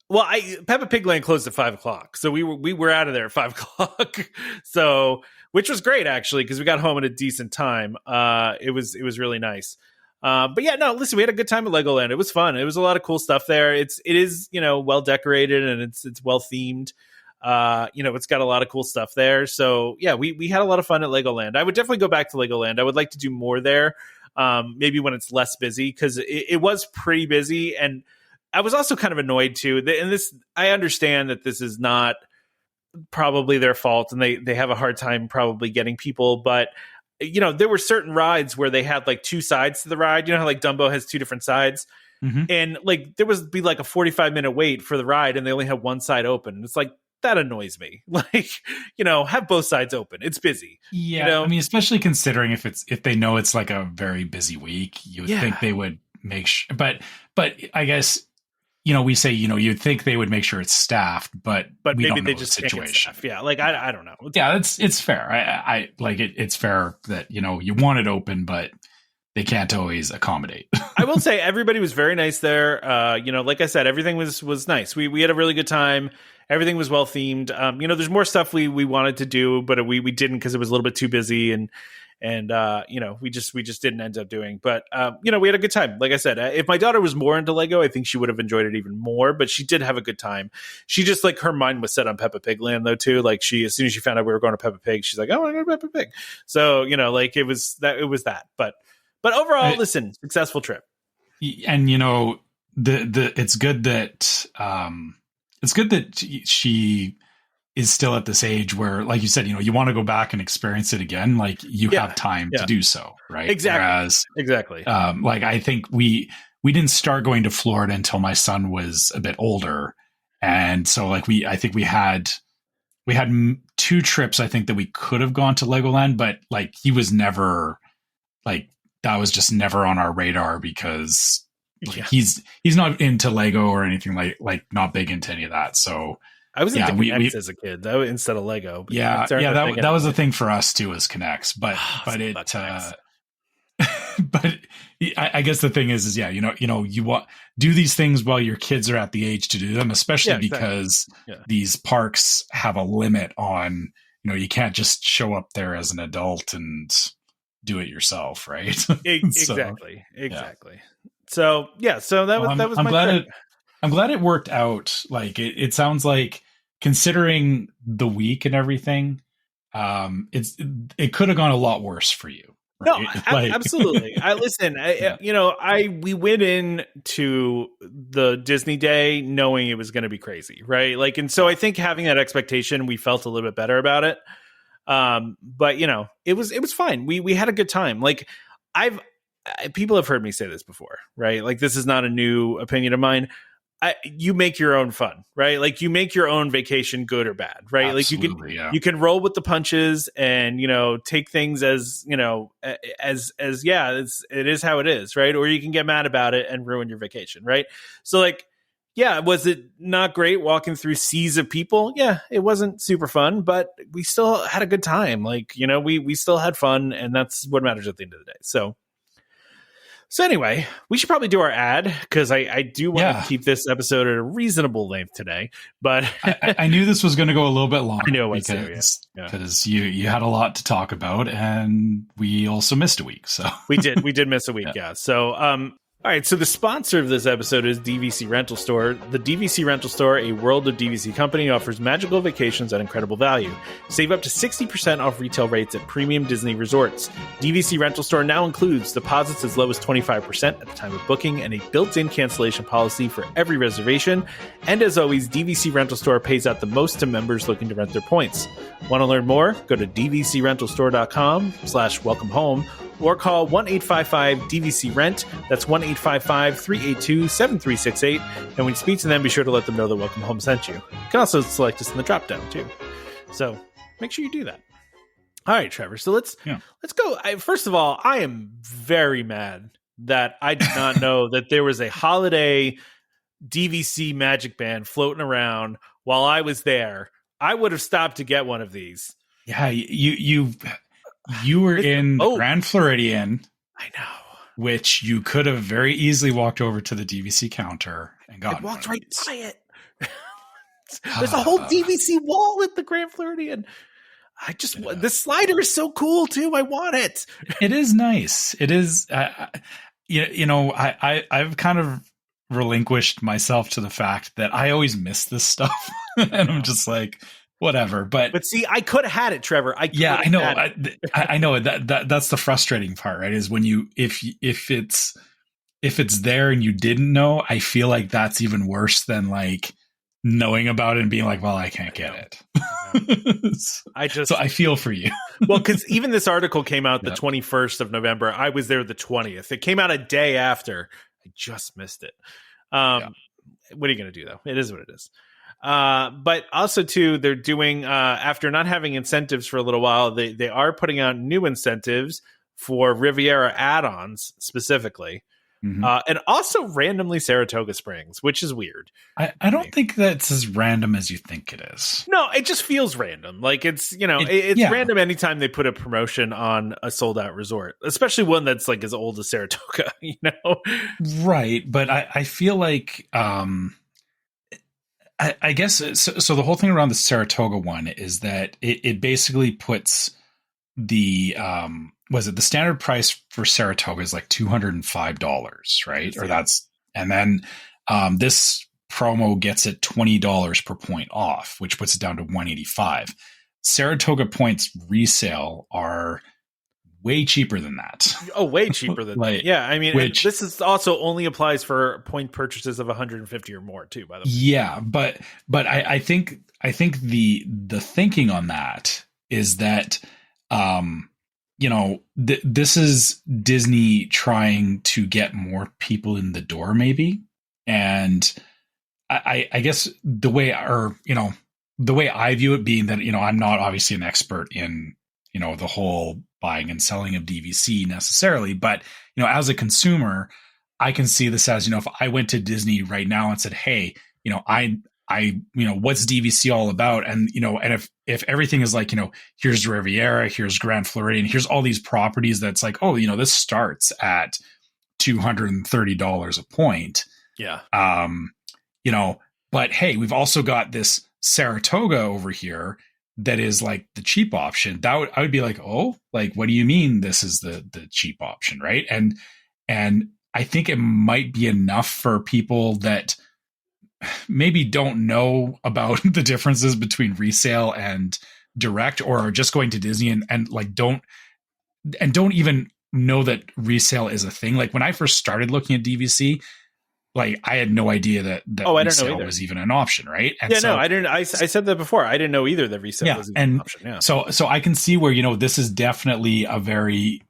Well, Peppa Pig Land closed at 5:00, so we were out of there at 5:00. So, which was great actually, because we got home at a decent time. It was really nice. But yeah, no, listen, we had a good time at Legoland. It was fun. It was a lot of cool stuff there. It is, well decorated, and it's well themed. It's got a lot of cool stuff there. So yeah, we had a lot of fun at Legoland. I would definitely go back to Legoland. I would like to do more there. Maybe when it's less busy, because it was pretty busy. And I was also kind of annoyed too. And I understand that this is not probably their fault, and they have a hard time probably getting people, but there were certain rides where they had like two sides to the ride. You know how like Dumbo has two different sides, and like there was be like a 45-minute wait for the ride, and they only have one side open. It's like, that annoys me. Like, have both sides open. It's busy. Yeah, I mean, especially considering if they know it's like a very busy week, you would think they would make sure. But I guess. We say, you'd think they would make sure it's staffed, but we maybe don't know they just the situation. Yeah, like I don't know. Yeah, it's fair. I like it. It's fair that you want it open, but they can't always accommodate. I will say everybody was very nice there. Like I said, everything was nice. We had a really good time. Everything was well themed. There's more stuff we wanted to do, but we didn't because it was a little bit too busy, and we just didn't end up doing. But we had a good time. Like I said, if my daughter was more into Lego, I think she would have enjoyed it even more. But she did have a good time. She just, like, her mind was set on Peppa Pig Land though too. Like, as soon as she found out we were going to Peppa Pig, she's like, "Oh, I want to go to Peppa Pig." So like it was that. But overall, listen, successful trip. And it's good that she is still at this age where, like you said, you want to go back and experience it again. Like, you have time to do so, right? Exactly. Whereas, exactly. Like, I think we didn't start going to Florida until my son was a bit older, and so like I think we had two trips. I think that we could have gone to Legoland, but like he was never like that was just never on our radar because he's not into Lego or anything like not big into any of that. So. I was into Connects as a kid, though, instead of Lego. That was the thing for us too, was Connects. But I guess the thing is you want do these things while your kids are at the age to do them, especially because these parks have a limit on you can't just show up there as an adult and do it yourself, right? Exactly. So that was my trip. I'm glad it worked out. Like it sounds like, considering the week and everything, it could have gone a lot worse for you. Right? No, absolutely. We went in to the Disney day knowing it was going to be crazy, right? Like, and so I think having that expectation, we felt a little bit better about it. But it was fine. We had a good time. Like, people have heard me say this before, right? Like, this is not a new opinion of mine. You make your own fun, right? Like, you make your own vacation, good or bad, right? Absolutely, like you can roll with the punches and, take things as, it is how it is. Right. Or you can get mad about it and ruin your vacation. Right. So like, was it not great walking through seas of people? Yeah, it wasn't super fun, but we still had a good time. Like, we still had fun, and that's what matters at the end of the day. So anyway, we should probably do our ad, because I do want to keep this episode at a reasonable length today. But I knew this was going to go a little bit long. I knew it was because you had a lot to talk about, and we also missed a week. So we did miss a week. Yeah. So All right, so the sponsor of this episode is DVC Rental Store. The DVC Rental Store, a World of DVC company, offers magical vacations at incredible value. Save up to 60% off retail rates at premium Disney resorts. DVC Rental Store now includes deposits as low as 25% at the time of booking and a built-in cancellation policy for every reservation. And as always, DVC Rental Store pays out the most to members looking to rent their points. Want to learn more? Go to dvcrentalstore.com/welcome home or call 1-855-DVC-RENT. That's 1-855-382-7368. And when you speak to them, be sure to let them know that Welcome Home sent you. You can also select us in the drop-down, too. So make sure you do that. All right, Trevor. So let's go. First of all, I am very mad that I did not know that there was a holiday DVC Magic Band floating around while I was there. I would have stopped to get one of these. Yeah, you were in the Grand Floridian. I know. Which you could have very easily walked over to the DVC counter and gotten. I walked right by it. There's a whole DVC wall at the Grand Floridian. The slider is so cool too. I want it. It is nice. It is. I've kind of relinquished myself to the fact that I always miss this stuff, and I'm just like, whatever. But see, I could have had it, Trevor. I know. I know that's the frustrating part, right? Is when if it's there and you didn't know, I feel like that's even worse than like knowing about it and being like, well, I can't get it. So I feel for you. Well, because even this article came out the 21st of November. I was there the 20th. It came out a day after. I just missed it. What are you going to do, though? It is what it is. But also, too, they're doing, after not having incentives for a little while, they are putting out new incentives for Riviera add-ons specifically. Mm-hmm. And also randomly Saratoga Springs, which is weird. I don't think that's as random as you think it is. No, it just feels random. Like it's random anytime they put a promotion on a sold out resort, especially one that's like as old as Saratoga, Right. But I feel like, I guess, so the whole thing around the Saratoga one is that it basically puts the, the standard price for Saratoga is like $205, right? Or and then this promo gets it $20 per point off, which puts it down to $185. Saratoga points resale are way cheaper than that. Oh, way cheaper than that. Yeah, I mean, this is also only applies for point purchases of 150 or more too, by the way. Yeah, but I think the thinking on that is that this is Disney trying to get more people in the door, maybe. And I guess the way I view it being that, I'm not obviously an expert in, the whole buying and selling of DVC necessarily, but, as a consumer, I can see this as, if I went to Disney right now and said, hey, what's DVC all about? And, and if everything is like, here's Riviera, here's Grand Floridian, here's all these properties that's like, oh, this starts at $230 a point. Yeah. But hey, we've also got this Saratoga over here that is like the cheap option. I would be like, oh, like, what do you mean this is the cheap option? Right. And I think it might be enough for people that maybe don't know about the differences between resale and direct, or are just going to Disney and like don't even know that resale is a thing. Like when I first started looking at DVC, like I had no idea that resale was even an option, right? And I didn't. I said that before. I didn't know either that resale was even an option. Yeah. So I can see where this is definitely a very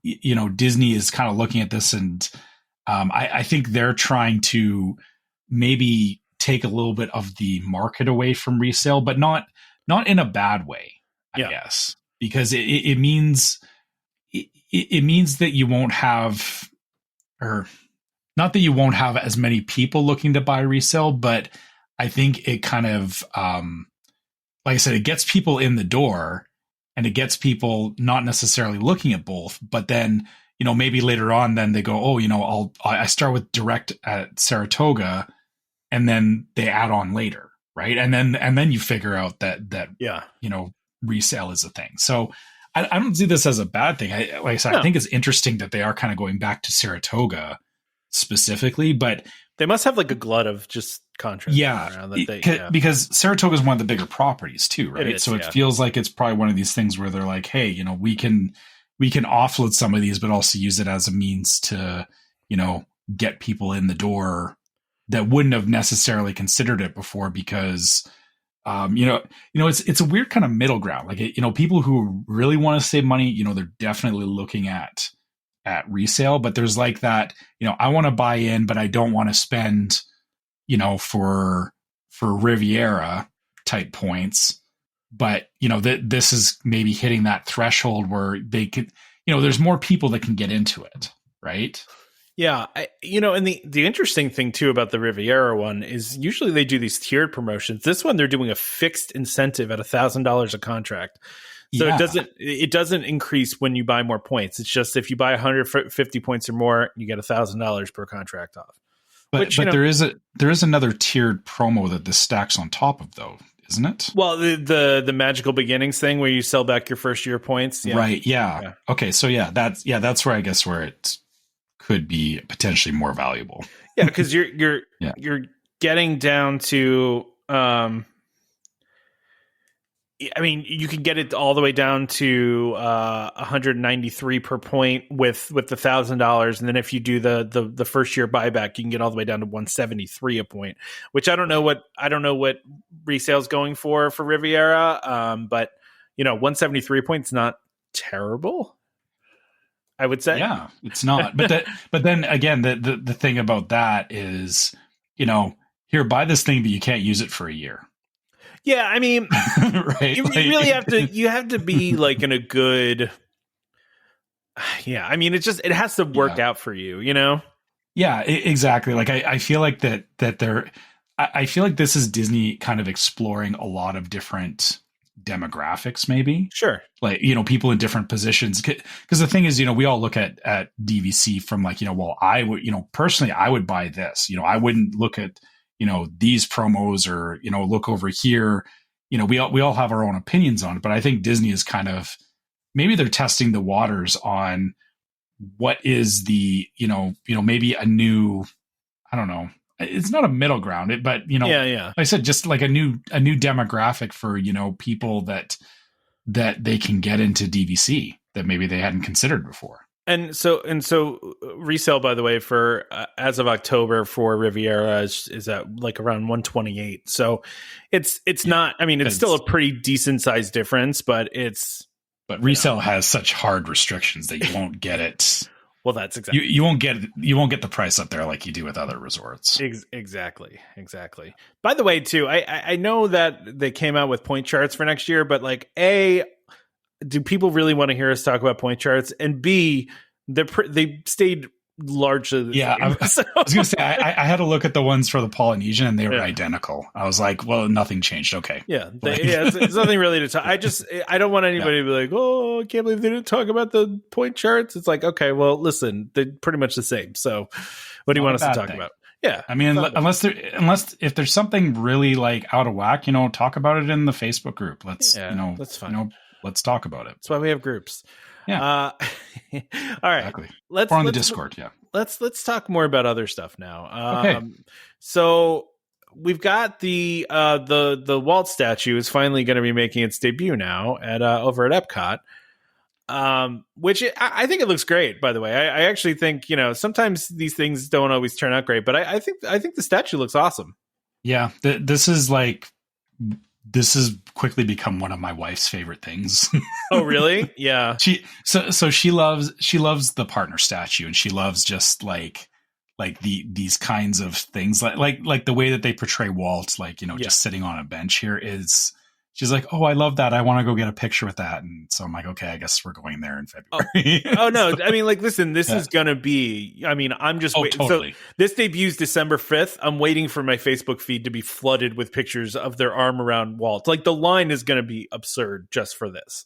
Disney is kind of looking at this, and I think they're trying to maybe take a little bit of the market away from resale, but not in a bad way, I guess, because it means that you won't have, or not that you won't have as many people looking to buy resale, but I think it kind of, like I said, it gets people in the door, and it gets people not necessarily looking at both, but then, maybe later on, then they go, oh, I start with direct at Saratoga, and then they add on later, right? And then you figure out that resale is a thing. So I don't see this as a bad thing. I think it's interesting that they are kind of going back to Saratoga specifically, but they must have like a glut of just contracts. Because Saratoga is one of the bigger properties too, right? It feels like it's probably one of these things where they're like, hey, you know, we can offload some of these, but also use it as a means to, you know, get people in the door that wouldn't have necessarily considered it before, because it's a weird kind of middle ground. Like, you know, people who really want to save money, you know, they're definitely looking at resale, but there's like that, you know, I want to buy in, but I don't want to spend, you know, for Riviera type points. But, you know, this is maybe hitting that threshold where they could, you know, there's more people that can get into it, right? Yeah. And the interesting thing too about the Riviera one is usually they do these tiered promotions. This one, they're doing a fixed incentive at $1,000 a contract. So it doesn't increase when you buy more points. It's just if you buy 150 points or more, you get $1,000 per contract off. But there is another tiered promo that this stacks on top of, though, isn't it? Well, the magical beginnings thing where you sell back your first year points. Yeah. Right. Yeah. Okay. So that's where I guess where it could be potentially more valuable. Yeah, because you're getting down to. I mean, you can get it all the way down to 193 per point with the $1,000, and then if you do the first year buyback, you can get all the way down to 173 a point. Which I don't know what resale's going for Riviera, but you know, 173 points not terrible, I would say. Yeah, it's not. But then again, the thing about that is, you know, here, buy this thing, but you can't use it for a year. Yeah, I mean, right? you really have to be like in a good. Yeah, I mean, it has to work out for you, you know. Yeah, exactly. Like I feel like I feel like this is Disney kind of exploring a lot of different demographics, maybe. Sure. Like, you know, people in different positions. Because the thing is, you know, we all look at DVC from like, you know, well, I would, you know, personally, I would buy this. You know, I wouldn't look at, you know, these promos or, you know, look over here. You know, we all have our own opinions on it, but I think Disney is kind of, maybe they're testing the waters on what is the, you know, maybe a new, I don't know, it's not a middle ground, but, you know, like I said, just like a new demographic for, you know, people that they can get into DVC that maybe they hadn't considered before. And so resale, by the way, for as of October for Riviera is at like around 128. So it's not. I mean, it's still a pretty decent sized difference, but resale has such hard restrictions that you won't get it. Well, that's exactly you won't get the price up there like you do with other resorts. Exactly. By the way, too, I know that they came out with point charts for next year, but like do people really want to hear us talk about point charts? And B, they stayed largely the same. I was going to say, I had to look at the ones for the Polynesian, and they were identical. I was like, well, nothing changed. Okay. Yeah. It's nothing really to talk. I don't want anybody to be like, oh, I can't believe they didn't talk about the point charts. It's like, okay, well, listen, they're pretty much the same. So what do you want us to talk about? Yeah. I mean, unless if there's something really like out of whack, you know, talk about it in the Facebook group. That's fine. You know, let's talk about it. That's why we have groups. Yeah. All right. Exactly. Or on the Discord. Yeah. Let's talk more about other stuff now. Okay. So we've got the Walt statue is finally going to be making its debut now at over at EPCOT. Which I think it looks great, by the way. I actually think, you know, sometimes these things don't always turn out great, but I think the statue looks awesome. Yeah. This has quickly become one of my wife's favorite things. Oh, really? Yeah. She loves the partner statue, and she loves just like these kinds of things, like the way that they portray Walt, like, you know, just sitting on a bench here is. She's like, oh, I love that. I want to go get a picture with that. And so I'm like, okay, I guess we're going there in February. Oh no. I mean, like, listen, this is going to be, I mean, I'm just waiting. Totally. So this debuts December 5th. I'm waiting for my Facebook feed to be flooded with pictures of their arm around Walt. Like, the line is going to be absurd just for this.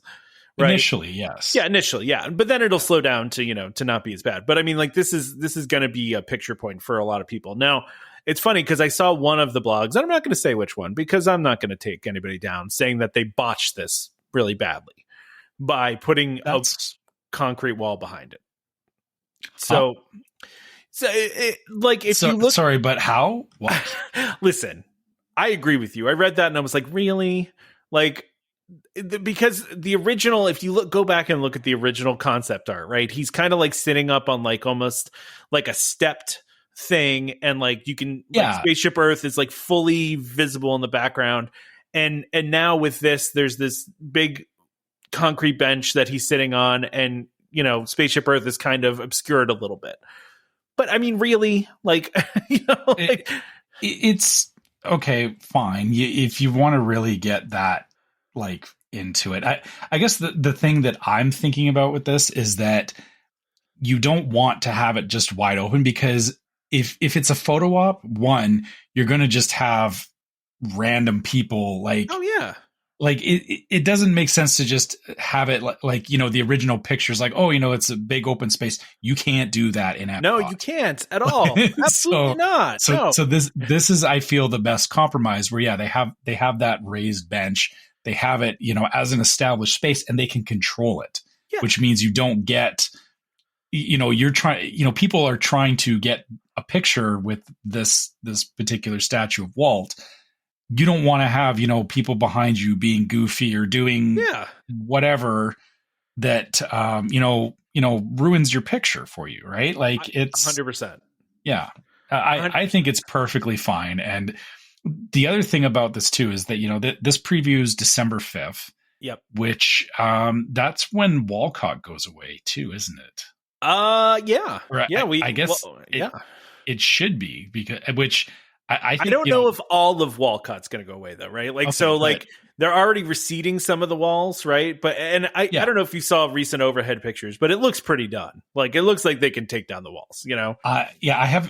Right? Initially, yes. Yeah, initially, yeah. But then it'll slow down to, you know, to not be as bad. But I mean, like, this is going to be a picture point for a lot of people. Now, it's funny because I saw one of the blogs, and I'm not going to say which one because I'm not going to take anybody down, saying that they botched this really badly by putting a concrete wall behind it. So So, you look, sorry, but how? What? Listen, I agree with you. I read that and I was like, really? Like, because the original, if you go back and look at the original concept art, right? He's kind of like sitting up on like almost like a stepped thing, and like you can, like, Spaceship Earth is like fully visible in the background, and now with this, there's this big concrete bench that he's sitting on, and Spaceship Earth is kind of obscured a little bit. But I mean, really, like, it's okay, fine. If you want to really get that, like, into it, I guess the thing that I'm thinking about with this is that you don't want to have it just wide open, because if it's a photo op, one, you're going to just have random people like, oh yeah. Like it doesn't make sense to just have it like the original pictures, like, oh, it's a big open space. You can't do that in Epcot. No, you can't at all. Absolutely not. So this is, I feel, the best compromise where, they have that raised bench. They have it, as an established space, and they can control it, which means you don't get, you're trying, people are trying to get a picture with this particular statue of Walt. You don't want to have, people behind you being goofy or doing whatever that, ruins your picture for you. Right. Like, it's 100%. Yeah. I think it's perfectly fine. And the other thing about this too is that, this previews December 5th. Yep. Which, that's when Walcott goes away too, isn't it? Yeah. Or I guess it should be, because, which, I think, I don't know if all of Walcott's going to go away though, right? Like, okay, they're already receding some of the walls, right? But I don't know if you saw recent overhead pictures, but it looks pretty done. Like, it looks like they can take down the walls, I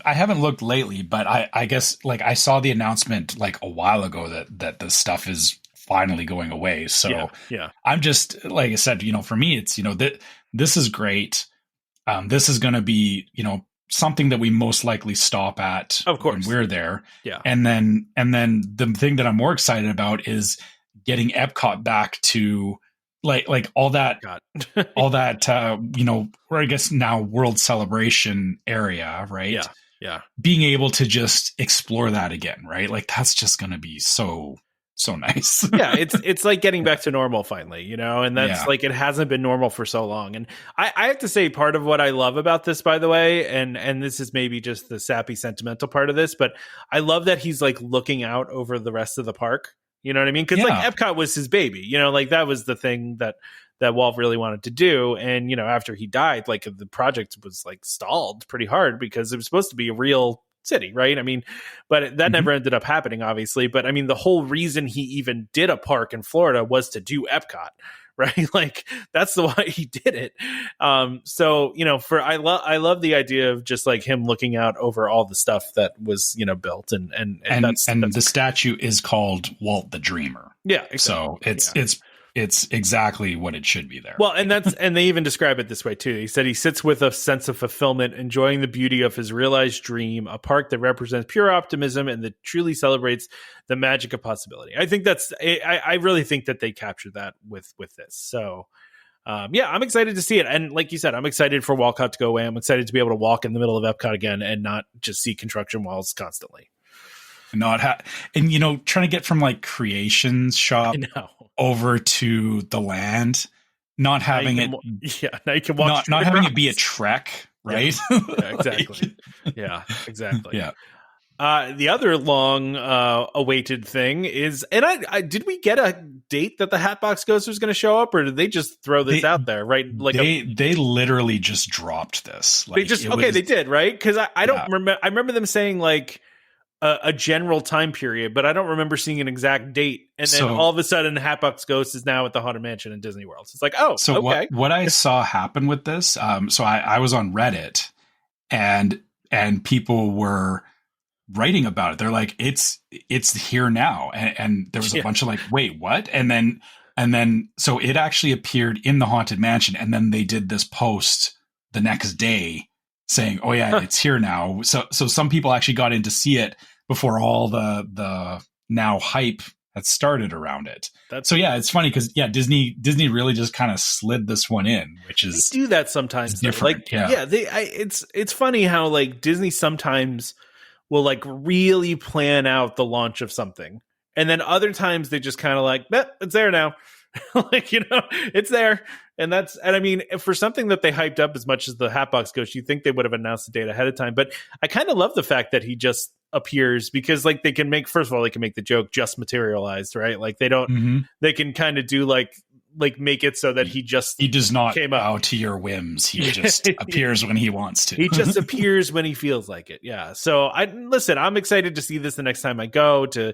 haven't looked lately, but I guess, like, I saw the announcement like a while ago that the stuff is finally going away. So yeah. I'm just, like I said, for me, it's that this is great. This is going to be something that we most likely stop at, of course, when we're there. Yeah. And then the thing that I'm more excited about is getting Epcot back to like all that, all that, or I guess now World Celebration area, right? Yeah. Being able to just explore that again, right? Like, that's just going to be so nice. Yeah, it's like getting back to normal finally, and that's like, it hasn't been normal for so long. And I have to say, part of what I love about this, by the way, and this is maybe just the sappy sentimental part of this, but I love that he's like looking out over the rest of the park. You know what I mean? Because like Epcot was his baby, like that was the thing that Walt really wanted to do. And, after he died, like, the project was like stalled pretty hard because it was supposed to be a real city, right? I mean, but that never ended up happening, obviously. But I mean, the whole reason he even did a park in Florida was to do Epcot, right? Like, that's the why he did it. So I love the idea of just like him looking out over all the stuff that was built, and that's the statue is called Walt the Dreamer. Yeah, exactly. So it's exactly what it should be there. Well, and they even describe it this way too. He said he sits with a sense of fulfillment, enjoying the beauty of his realized dream, a park that represents pure optimism and that truly celebrates the magic of possibility. I think I really think that they captured that with this. So, I'm excited to see it. And like you said, I'm excited for Walcott to go away. I'm excited to be able to walk in the middle of Epcot again and not just see construction walls constantly. Trying to get from like Creations Shop over to the land, not having it. Now you can walk. Not having it be a trek, right? Yeah, exactly. Yeah, exactly. Yeah. The other long awaited thing is, and I did we get a date that the Hatbox Ghost was going to show up, or did they just throw this out there? Right, like they literally just dropped this. Like, they did, right? Because I don't remember. I remember them saying like a general time period, but I don't remember seeing an exact date. And then all of a sudden, Hatbox Ghost is now at the Haunted Mansion in Disney World. So it's like, okay. What I saw happen with this, so I was on Reddit, and people were writing about it. They're like, it's here now, and there was a bunch of like, wait, what? And then so it actually appeared in the Haunted Mansion, and then they did this post the next day saying, oh yeah, it's here now. So some people actually got in to see it before all the now hype that started around it. So yeah, it's funny because Disney really just kind of slid this one in, which is they do that sometimes. Different. It's funny how like Disney sometimes will like really plan out the launch of something, and then other times they just kind of like, it's there now. Like, it's there. And I mean, for something that they hyped up as much as the Hatbox Ghost, you think they would have announced the date ahead of time. But I kind of love the fact that he just appears, because like they can make the joke just materialized, right? Like they don't, they can kind of do like make it so that he does not bow to your whims. He just appears when he wants to. He just appears when he feels like it. Yeah. So I'm excited to see this the next time I go to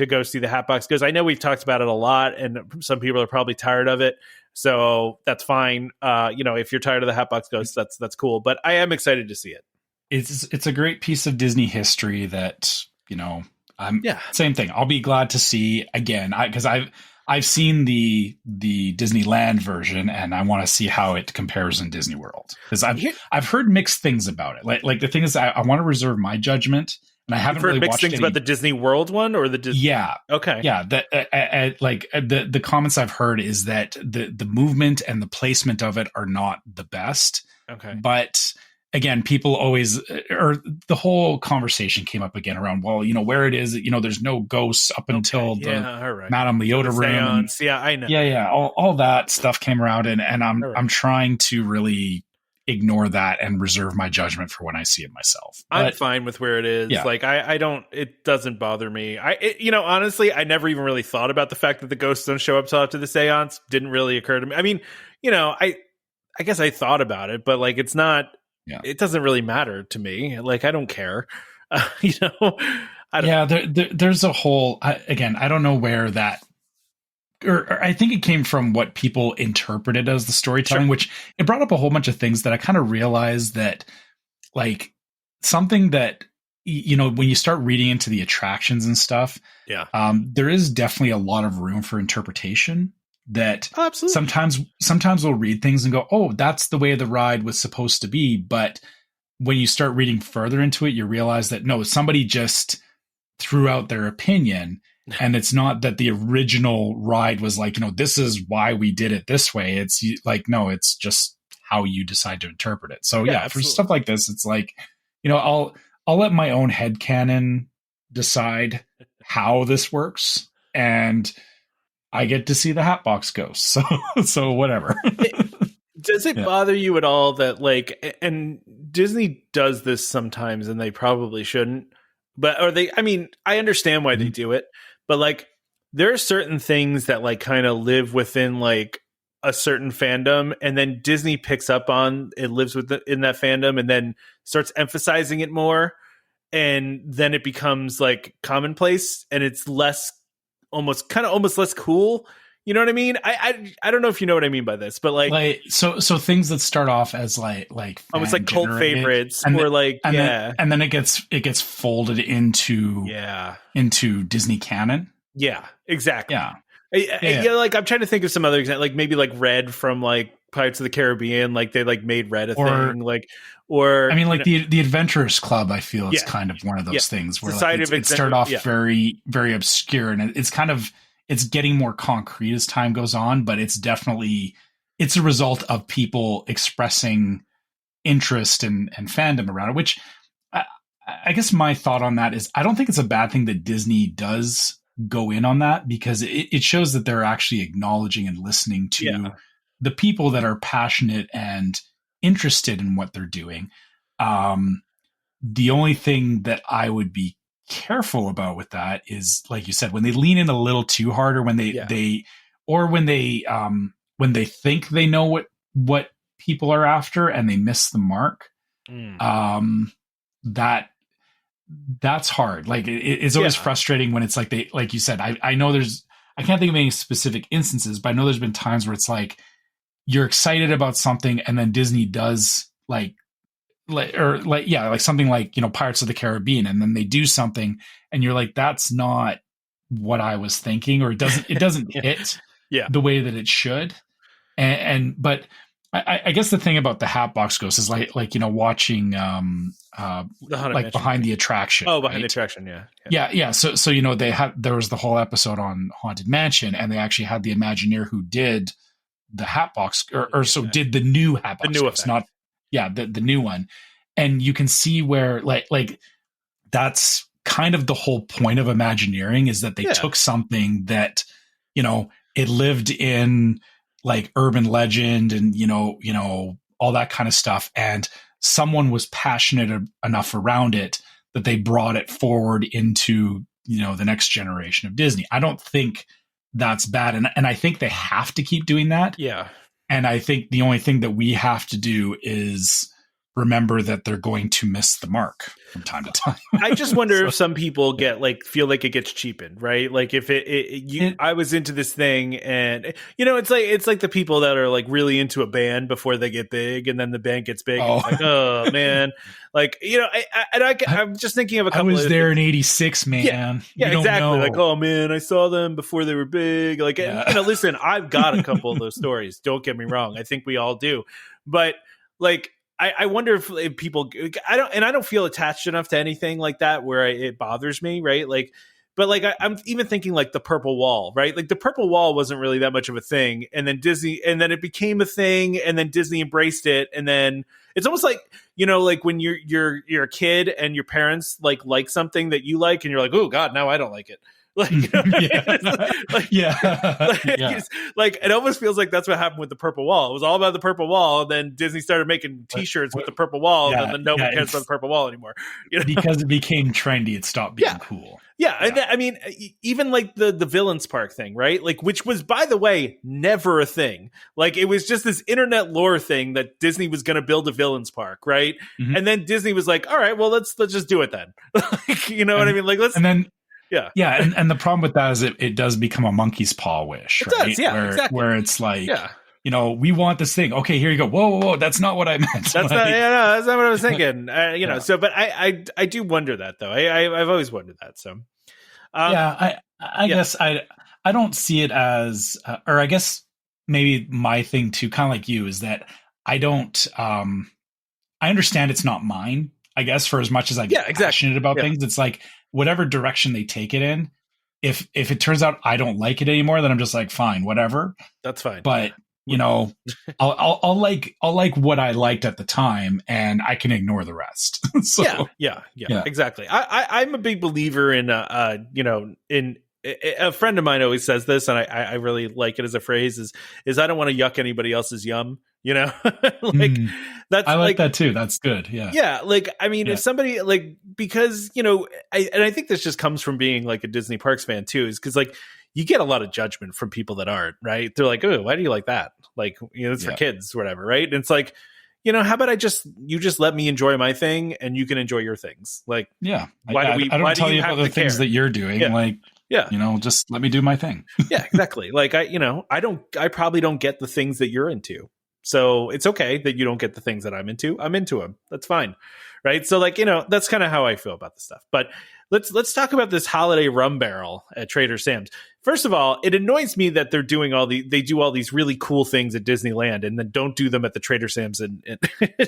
go see the Hatbox Ghost. I know we've talked about it a lot, and some people are probably tired of it. So that's fine. If you're tired of the Hatbox Ghost, that's cool. But I am excited to see it. It's a great piece of Disney history that, same thing. I'll be glad to see again, because I've seen the Disneyland version, and I want to see how it compares in Disney World, because I've heard mixed things about it. Like the thing is, I want to reserve my judgment, and I haven't really watched things about the Disney World one or the Disney. Yeah. Okay. Yeah. The comments I've heard is that the movement and the placement of it are not the best. Okay. But again, people always, or the whole conversation came up again around, well, where it is, there's no ghosts up until the Madame Leota room. Yeah, I know. Yeah. All that stuff came around, and I'm trying to really ignore that and reserve my judgment for when I see it myself. I'm fine with where it is. Yeah. Like I don't, it doesn't bother me. Honestly, I never even really thought about the fact that the ghosts don't show up till after the seance. Didn't really occur to me. I mean, I guess I thought about it, but like, it's not, it doesn't really matter to me. Like, I don't care. There's a whole, I don't know where that, or I think it came from what people interpreted as the storytelling, which it brought up a whole bunch of things that I kind of realized that, like, something that, when you start reading into the attractions and stuff, there is definitely a lot of room for interpretation. That sometimes we'll read things and go, oh, that's the way the ride was supposed to be. But when you start reading further into it, you realize that no, somebody just threw out their opinion. And it's not that the original ride was like, this is why we did it this way. It's like, no, it's just how you decide to interpret it. So for stuff like this, it's like, I'll let my own headcanon decide how this works. And I get to see the Hatbox Ghost. So whatever. Does it bother you at all that like, and Disney does this sometimes and they probably shouldn't, but I understand why they do it, but like there are certain things that like kind of live within like a certain fandom, and then Disney picks up on it, lives in that fandom, and then starts emphasizing it more. And then it becomes like commonplace, and it's almost less cool. You know what I mean? I don't know if you know what I mean by this, but like so things that start off as like almost like cult favorites, and then it gets folded into Disney canon. Yeah, exactly. Yeah. Like I'm trying to think of some other example, like maybe like Red from like Pirates of the Caribbean, like they like made Red a thing, like, or the Adventurers Club, I feel is kind of one of those things where like, it started off very, very obscure, and it's getting more concrete as time goes on, but it's a result of people expressing interest and fandom around it, which I guess my thought on that is I don't think it's a bad thing that Disney does go in on that, because it shows that they're actually acknowledging and listening to the people that are passionate and interested in what they're doing. The only thing that I would be careful about with that is, like you said, when they lean in a little too hard, or when they think they know what people are after and they miss the mark. That's hard. Like it's always frustrating when it's like like you said, I know I can't think of any specific instances, but I know there's been times where it's like you're excited about something and then Disney does like something like, Pirates of the Caribbean, and then they do something and you're like, that's not what I was thinking, or it doesn't hit the way that it should. But I guess the thing about the Hatbox Ghost is like watching like behind the attraction. Oh, behind the attraction, yeah. So there was the whole episode on Haunted Mansion, and they actually had the Imagineer who did the Hatbox did the new Hatbox Ghost, not the new one, and you can see where like that's kind of the whole point of Imagineering, is that they took something that it lived in like urban legend and all that kind of stuff, and someone was passionate enough around it that they brought it forward into the next generation of Disney. I don't think that's bad, and I think they have to keep doing that. And I think the only thing that we have to do is remember that they're going to miss the mark from time to time. I just wonder if some people feel like it gets cheapened, right? Like if I was into this thing, and it's like the people that are like really into a band before they get big, and then the band gets big. And it's like, oh man, like I'm just thinking of a couple. I was there in '86, man. Yeah, exactly. Like, oh man, I saw them before they were big. Like, listen, I've got a couple of those stories. Don't get me wrong. I think we all do, but like. I wonder if people, I don't feel attached enough to anything like that where it bothers me, right? Like, but like I'm even thinking like the purple wall, right? Like the purple wall wasn't really that much of a thing, and then it became a thing, and then Disney embraced it, and then it's almost like like when you're a kid and your parents like something that you like, and you're like, oh God, now I don't like it. Like, like it almost feels like that's what happened with the purple wall. It was all about the purple wall, and then Disney started making T-shirts with the purple wall, and then no one cares about the purple wall anymore. Because it became trendy, it stopped being cool. And I mean, even like the Villains Park thing, right? Like, which was, by the way, never a thing. Like, it was just this internet lore thing that Disney was going to build a Villains Park, right? Mm-hmm. And then Disney was like, all right, well, let's just do it then. Like, what I mean? Like, let's. And then. Yeah, and the problem with that is it does become a monkey's paw wish, right? It does, exactly. Where it's like, we want this thing. Okay, here you go. Whoa, that's not what I meant. That's not what I was thinking. So, but I do wonder that though. I've always wondered that. So, I guess I don't see it as, or I guess maybe my thing too, kind of like you, is that I don't. I understand it's not mine. I guess for as much as I get passionate about things, it's like. Whatever direction they take it in, if it turns out I don't like it anymore, then I'm just like, fine, whatever. That's fine. But I'll like what I liked at the time, and I can ignore the rest. So, yeah, exactly. I'm a big believer in in a friend of mine always says this, and I really like it as a phrase is I don't want to yuck anybody else's yum. That's I like that too. That's good. Yeah. Like, I mean, if somebody like, because, I think this just comes from being like a Disney Parks fan too, is because like you get a lot of judgment from people that aren't, right? They're like, oh, why do you like that? Like, it's for kids or whatever. Right. And it's like, how about you just let me enjoy my thing and you can enjoy your things. Like, I don't tell you about the things that you're doing. Like, just let me do my thing. Yeah, exactly. Like I probably don't get the things that you're into. So it's okay that you don't get the things that I'm into. I'm into them. That's fine. Right. So like, that's kind of how I feel about this stuff. But let's talk about this holiday rum barrel at Trader Sam's. First of all, it annoys me that they're doing they do all these really cool things at Disneyland and then don't do them at the Trader Sam's and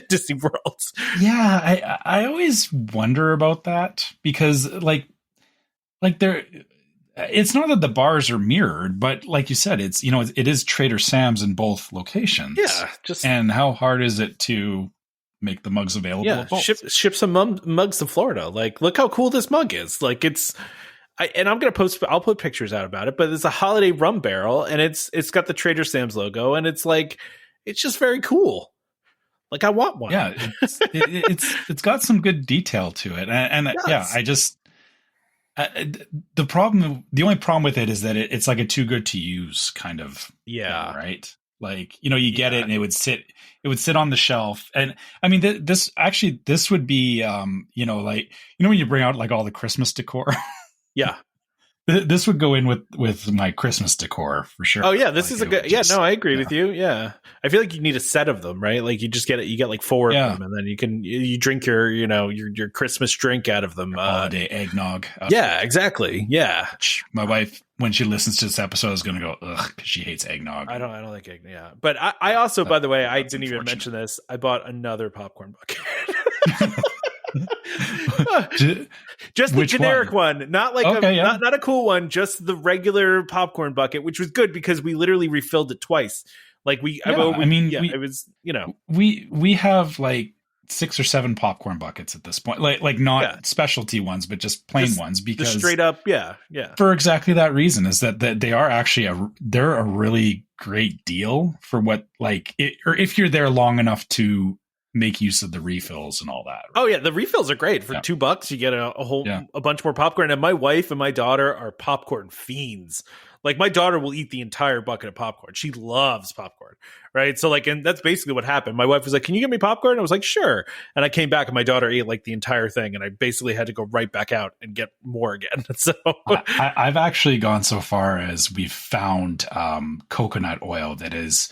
Disney World. Yeah. I always wonder about that because like they're, it's not that the bars are mirrored, but like you said, it's, it is Trader Sam's in both locations. Yeah. And how hard is it to make the mugs available? Yeah. Ship some mugs to Florida. Like, look how cool this mug is. Like I'll put pictures out about it, but it's a holiday rum barrel and it's got the Trader Sam's logo and it's like, it's just very cool. Like I want one. Yeah. It's got some good detail to it. And I just, the only problem with it is that it's like a too good to use kind of thing, right? Like, you get it and it would sit on the shelf. And I mean, this would be, like, when you bring out like all the Christmas decor. Yeah. This would go in with my Christmas decor for sure. Oh yeah, this is a good. I agree with you. Yeah, I feel like you need a set of them, right? Like you just get it. You get like 4 of them, and then you drink your Christmas drink out of them. Holiday eggnog. Yeah, exactly. Yeah. My wife, when she listens to this episode, is going to go ugh because she hates eggnog. I don't like eggnog. Yeah, but I also, by the way, I didn't even mention this. I bought another popcorn bucket. Just the generic one, not like not a cool one, just the regular popcorn bucket, which was good because we literally refilled it twice. Like we have like 6 or 7 popcorn buckets at this point, like not specialty ones, but just plain ones, because straight up, for exactly that reason, is that they are actually they're a really great deal for what or if you're there long enough to make use of the refills and all that. Right? Oh yeah, the refills are great. For $2 you get a bunch more popcorn. And my wife and my daughter are popcorn fiends. Like my daughter will eat the entire bucket of popcorn. She loves popcorn, right? So and that's basically what happened. My wife was like, "Can you get me popcorn?" I was like, "Sure." And I came back and my daughter ate like the entire thing, and I basically had to go right back out and get more again. So I've actually gone so far as we've found coconut oil that is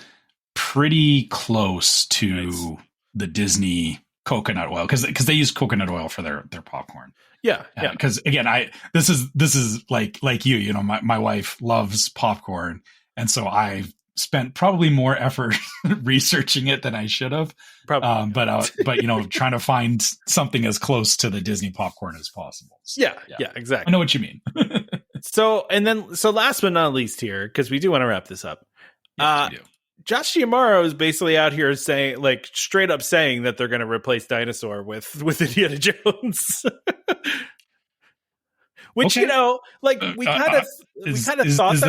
pretty close to the Disney coconut oil, because they use coconut oil for their popcorn. Yeah. Because again, this is like you know, my wife loves popcorn, and so I've spent probably more effort researching it than I should have. Probably, but you know, trying to find something as close to the Disney popcorn as possible. So, yeah, exactly. I know what you mean. So last but not least here, because we do want to wrap this up. Yes, we do. Josh Giamaro is basically out here saying, straight up saying that they're going to replace Dinosaur with Indiana Jones. Which, we kind of thought. Is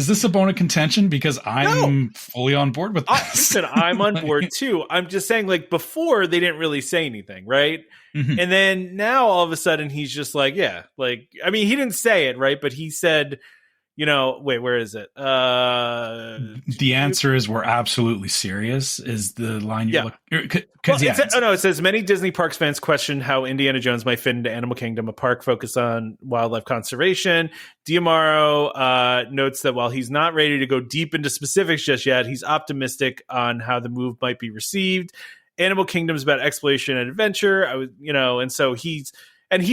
this a bone of contention? Because I'm fully on board with this. Listen, I'm on board too. I'm just saying, before they didn't really say anything, right? Mm-hmm. And then now all of a sudden he's just he didn't say it, right? But he said, wait, where is it? The answer is we're absolutely serious is the line you're looking. It says many Disney Parks fans question how Indiana Jones might fit into Animal Kingdom, a park focused on wildlife conservation. Giamaro notes that while he's not ready to go deep into specifics just yet, he's optimistic on how the move might be received. Animal Kingdom is about exploration and adventure. And so he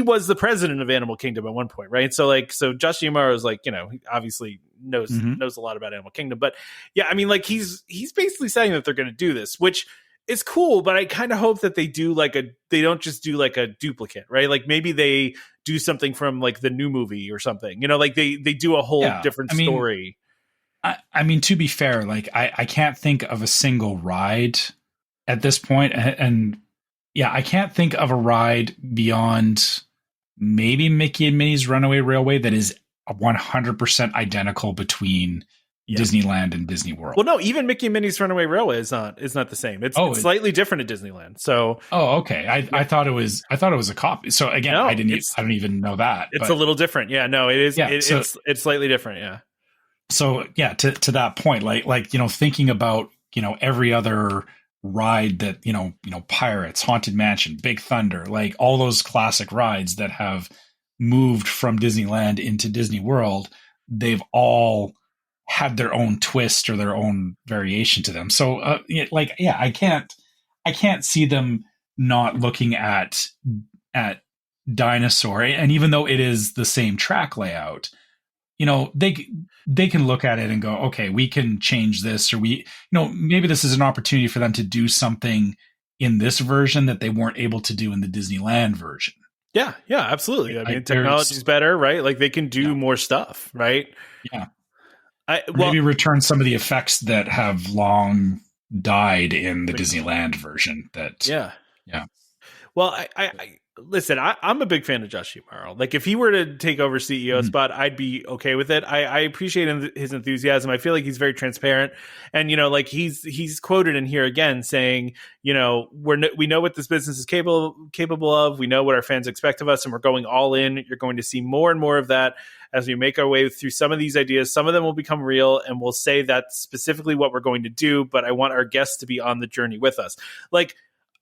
was the president of Animal Kingdom at one point, right? So Josh Giamaro is he obviously knows a lot about Animal Kingdom, but he's basically saying that they're going to do this, which is cool. But I kind of hope that they do they don't just do a duplicate, right? Maybe they do something from the new movie or something, they do a whole different story. I mean, to be fair, I can't think of a single ride at this point, and I can't think of a ride beyond maybe Mickey and Minnie's Runaway Railway that is 100% identical between Disneyland and Disney World. Well, no, even Mickey and Minnie's Runaway Railway is not the same. It's slightly different at Disneyland. So, okay. I thought it was a copy. So again, I don't even know that. It's a little different. Yeah, no, it is. Yeah, it's slightly different. Yeah. So to that point, thinking about every other ride that Pirates, Haunted Mansion, Big Thunder, all those classic rides that have moved from Disneyland into Disney World, they've all had their own twist or their own variation to them. So I can't see them not looking at Dinosaur, and even though it is the same track layout, they can look at it and go, okay, we can change this, or maybe this is an opportunity for them to do something in this version that they weren't able to do in the Disneyland version. Yeah, absolutely. I mean, technology's better, right? They can do more stuff, right? Yeah. Maybe return some of the effects that have long died in the Disneyland version. Yeah. Well, listen, I'm a big fan of Josh Giamaro. If he were to take over CEO spot, I'd be okay with it. I appreciate his enthusiasm. I feel like he's very transparent, and he's quoted in here again saying, we know what this business is capable of. We know what our fans expect of us, and we're going all in. You're going to see more and more of that as we make our way through some of these ideas. Some of them will become real, and we'll say that's specifically what we're going to do. But I want our guests to be on the journey with us.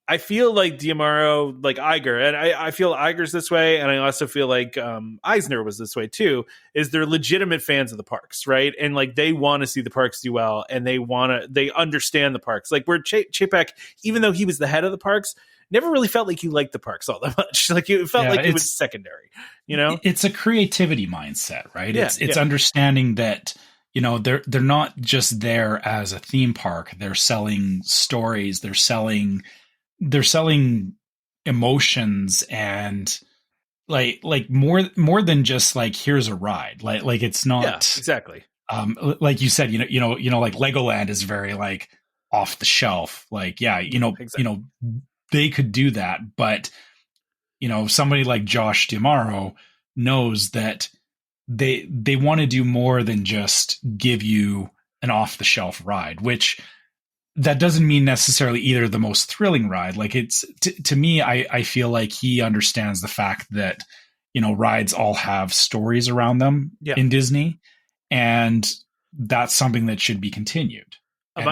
I feel like Diamaro, like Iger, and I feel Iger's this way, and I also feel like Eisner was this way too, is they're legitimate fans of the parks, right? And like they want to see the parks do well, and they understand the parks. Like where Chapek, even though he was the head of the parks, never really felt like he liked the parks all that much. Like it felt like it was secondary, you know? It's a creativity mindset, right? Yeah, it's understanding that, you know, they're not just there as a theme park. They're selling stories, they're selling emotions, and like more than just like here's a ride. Like it's not exactly. Like you said, you know, like Legoland is very like off the shelf. Like, exactly. They could do that, but you know, somebody like Josh D'Amaro knows that they want to do more than just give you an off the shelf ride, which that doesn't mean necessarily either the most thrilling ride. Like it's to me, I feel like he understands the fact that, you know, rides all have stories around them in Disney, and that's something that should be continued.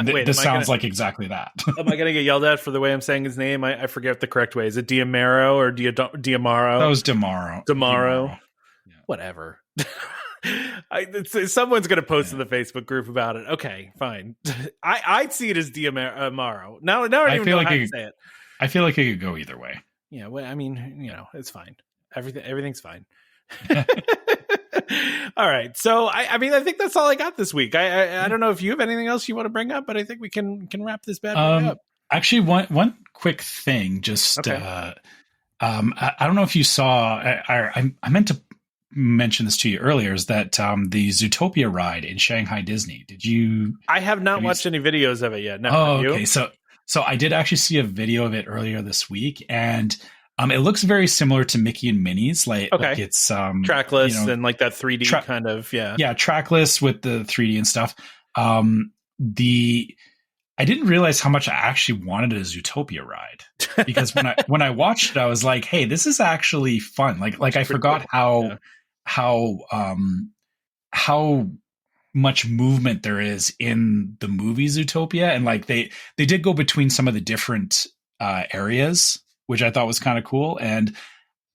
This sounds like exactly that. Am I going to get yelled at for the way I'm saying his name? I forget the correct way. Is it Diamaro or Diamaro? That was D'Amaro. Yeah. Whatever. Someone's going to post in the Facebook group about it. Okay, fine. I'd see it as Diamaro. Now I don't even know how to say it. I feel like it could go either way. Yeah, well, I mean, you know, it's fine. Everything's fine. All right. So I mean, I think that's all I got this week. I don't know if you have anything else you want to bring up, but I think we can wrap this bad boy up. Actually, one quick thing. Just okay. I don't know if you saw. I meant to mention this to you earlier. Is that the Zootopia ride in Shanghai Disney? Did you? I have not watched any videos of it yet. No. Oh, okay. So I did actually see a video of it earlier this week, and it looks very similar to Mickey and Minnie's. Like it's trackless, you know, and like that 3D kind of trackless with the 3D and stuff. I didn't realize how much I actually wanted a Zootopia ride, because when I watched it, I was like, hey, this is actually fun. Like I forgot cool. how much movement there is in the movie Zootopia, and like they did go between some of the different areas, which I thought was kind of cool. And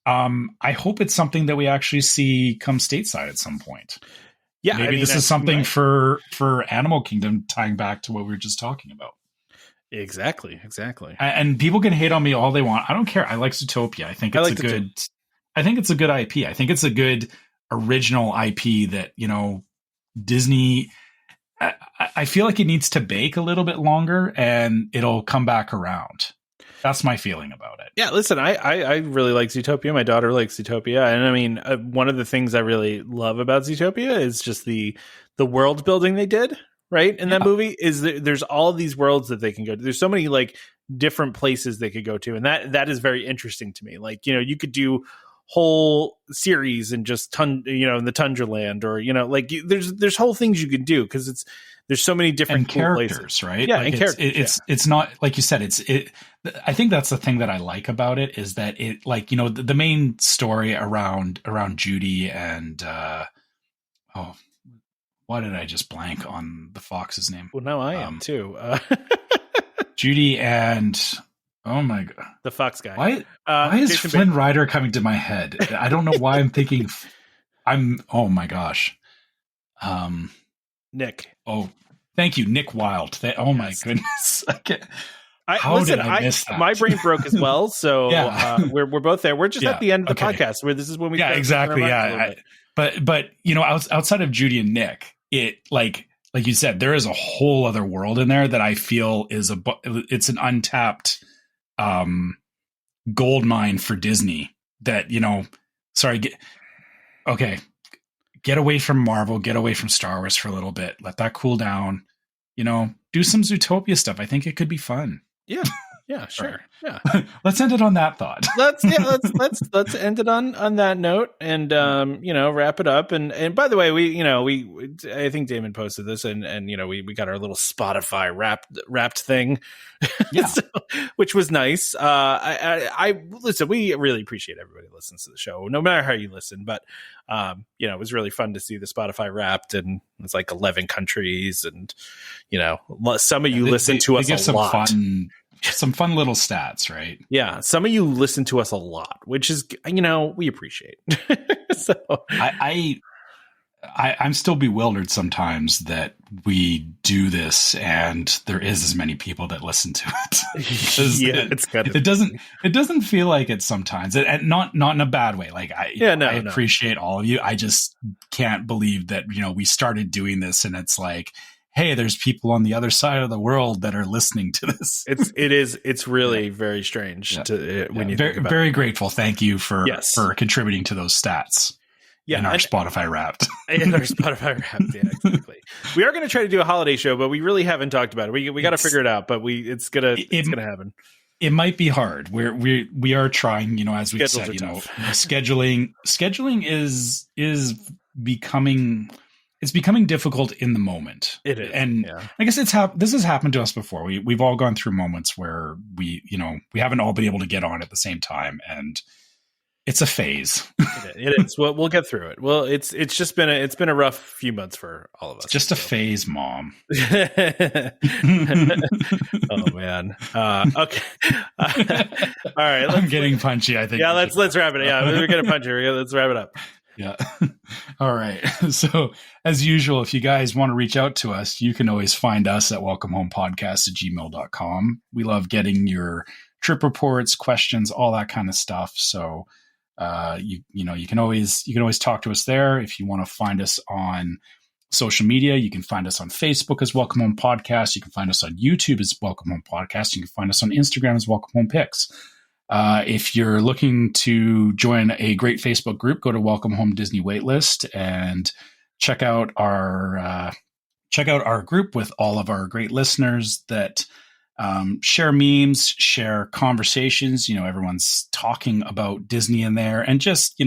I hope it's something that we actually see come stateside at some point. Yeah, maybe this is something for Animal Kingdom, tying back to what we were just talking about. Exactly. And people can hate on me all they want. I don't care. I like Zootopia. I think it's a good IP. I think it's a good original IP that, you know, Disney. I feel like it needs to bake a little bit longer, and it'll come back around. That's my feeling about it. Yeah, listen, I really like Zootopia. My daughter likes Zootopia. And I mean, one of the things I really love about Zootopia is just the world building they did, right? In that movie is there's all these worlds that they can go to. There's so many like different places they could go to. And that is very interesting to me. Like, you know, you could do whole series and just in the Tundra Land, or, you know, like there's whole things you can do, because there's so many different cool characters, places. Right? Yeah, like and characters. It's not like you said. I think that's the thing that I like about it, is that it, like, you know, the main story around Judy and why did I just blank on the fox's name? Well, now I am too. Judy and oh my god, the fox guy. Why is Jason Flynn Rider coming to my head? I don't know why I'm thinking. Oh my gosh. Nick. Oh, thank you, Nick Wilde. Oh my goodness. How did I miss that? My brain broke as well. So we're both there. We're just at the end of the podcast, where this is when we exactly but you know, outside of Judy and Nick, it like you said, there is a whole other world in there that I feel it's an untapped gold mine for Disney. That, you know, get away from Marvel, get away from Star Wars for a little bit. Let that cool down. You know, do some Zootopia stuff. I think it could be fun. Yeah, sure. Yeah. Let's end it on that thought. Let's end it on that note, and you know, wrap it up. And by the way, I think Damon posted this, and you know, we got our little Spotify wrapped thing. Yeah. Which was nice. I listen, we really appreciate everybody who listens to the show, no matter how you listen, but you know, it was really fun to see the Spotify Wrapped, and it's like 11 countries, and you know, some of you listen to us a lot. some fun little stats, right? Yeah. Some of you listen to us a lot, which is, we appreciate. So I'm still bewildered sometimes that we do this and there is as many people that listen to it. It doesn't feel like it sometimes, and not in a bad way. Like I appreciate all of you. I just can't believe that, we started doing this and it's like, hey, there's people on the other side of the world that are listening to this. It's really very strange when you think about very grateful. Thank you for contributing to those stats. In our Spotify Wrapped. In our Spotify Wrapped, yeah, exactly. We are going to try to do a holiday show, but we really haven't talked about it. We got to figure it out, but it's gonna happen. It might be hard. We are trying, as we said, scheduling is becoming difficult in the moment. It is, and I guess this has happened to us before. We've all gone through moments where we haven't all been able to get on at the same time, and it's a phase. It is. We'll get through it. Well, it's just been a rough few months for all of us. It's just a phase, Mom. Oh man. Okay. All right. I'm getting punchy. I think. Yeah. Let's wrap it. Yeah, we're getting punchy. Let's wrap it up. Yeah. All right. So as usual, if you guys want to reach out to us, you can always find us at welcomehomepodcast@gmail.com. We love getting your trip reports, questions, all that kind of stuff. So. You can always talk to us there. If you want to find us on social media, you can find us on Facebook as Welcome Home Podcast. You can find us on YouTube as Welcome Home Podcast. You can find us on Instagram as Welcome Home Pics. If you're looking to join a great Facebook group, go to Welcome Home Disney Waitlist and check out our group with all of our great listeners that share memes, share conversations. Everyone's talking about Disney in there, and just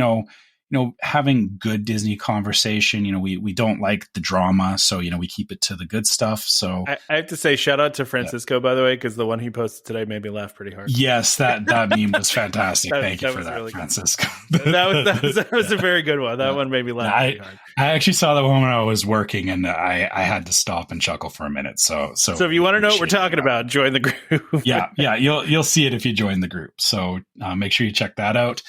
having good Disney conversation. We don't like the drama, so we keep it to the good stuff. So I have to say, shout out to Francisco, by the way, because the one he posted today made me laugh pretty hard. Yes, that meme was fantastic. Thank you for that, really Francisco. that was a very good one. That one made me laugh pretty hard. I actually saw that one when I was working, and I had to stop and chuckle for a minute. So if you want to know what we're talking about, join the group. yeah, you'll see it if you join the group. So make sure you check that out.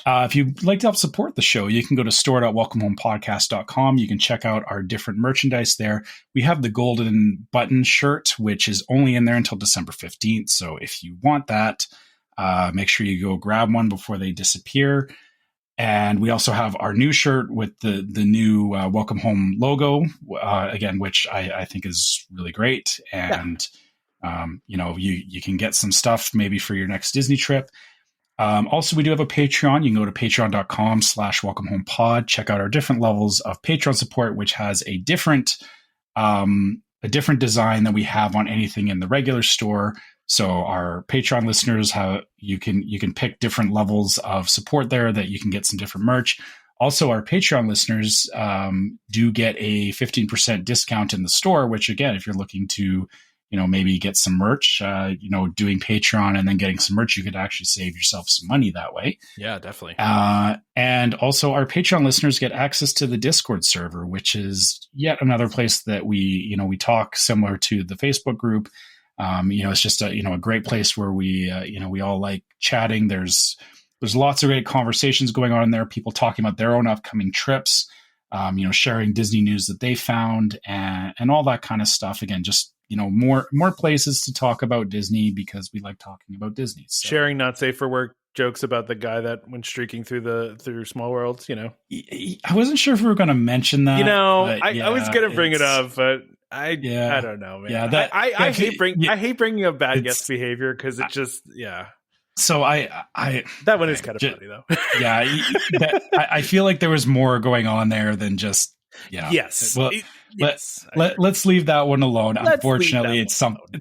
If you'd like to help support the show, you can go to store.welcomehomepodcast.com. You can check out our different merchandise there. We have the golden button shirt, which is only in there until December 15th. So if you want that, make sure you go grab one before they disappear. And we also have our new shirt with the new Welcome Home logo, again, which I think is really great. And, you can get some stuff maybe for your next Disney trip. Also, we do have a Patreon. You can go to patreon.com/welcomehomepod. Check out our different levels of Patreon support, which has a different design than we have on anything in the regular store. So our Patreon listeners you can pick different levels of support there that you can get some different merch. Also, our Patreon listeners do get a 15% discount in the store, which again, if you're looking to maybe get some merch, doing Patreon and then getting some merch, you could actually save yourself some money that way. Yeah, definitely. And also our Patreon listeners get access to the Discord server, which is yet another place that we talk similar to the Facebook group. It's just a great place where we all like chatting. There's lots of great conversations going on in there. People talking about their own upcoming trips, sharing Disney news that they found and all that kind of stuff. Again, just, more places to talk about Disney because we like talking about Disney. So. Sharing not safe for work jokes about the guy that went streaking through Small Worlds, I wasn't sure if we were going to mention that. I was going to bring it up, but I don't know, man. Yeah, I hate bringing up bad guest behavior because it just, So that one is kind of funny though. Yeah, I feel like there was more going on there than just. Yes. Well, let's leave that one alone. Unfortunately, it's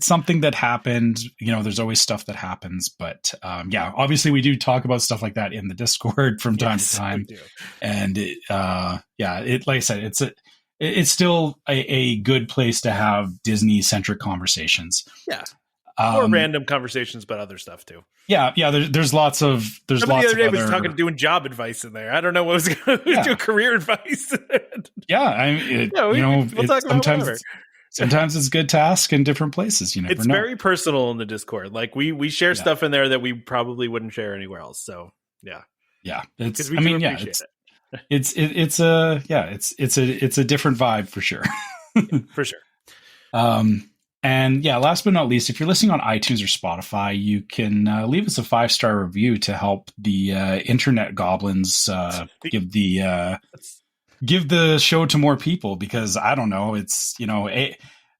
something that happened. There's always stuff that happens, but obviously we do talk about stuff like that in the Discord from time to time. And like I said, it's still a good place to have Disney centric conversations. Yeah. Or random conversations about other stuff too. Yeah. There's lots of. Somebody the other day was doing job advice in there. I don't know what was going to do career advice. Yeah, we'll talk about whatever. sometimes it's good to ask in different places. You never know. It's very personal in the Discord. Like we share stuff in there that we probably wouldn't share anywhere else. So yeah. It's it's a different vibe for sure. For sure. And last but not least, if you're listening on iTunes or Spotify, you can leave us a 5-star review to help the internet goblins give the show to more people, because I don't know, it's,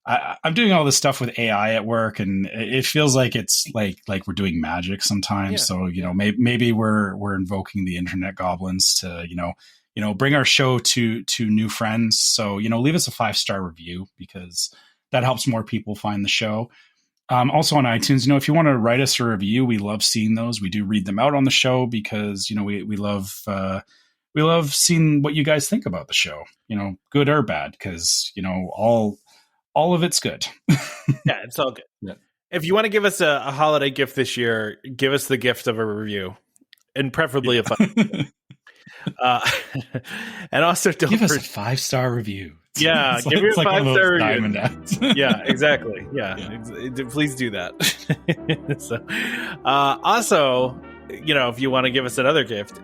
I'm doing all this stuff with AI at work, and it feels like it's like we're doing magic sometimes. So, maybe we're invoking the internet goblins to, bring our show to new friends. So, leave us a 5-star review, because that helps more people find the show. Also on iTunes, if you want to write us a review, we love seeing those. We do read them out on the show because, we love seeing what you guys think about the show, good or bad, because, all of it's good. Yeah, it's all good. Yeah. If you want to give us a holiday gift this year, give us the gift of a review, and preferably a fun. And also don't give us a 5-star review. Yeah, give me a 5-star review. Yeah, exactly. Yeah. Please do that. So, also, if you want to give us another gift,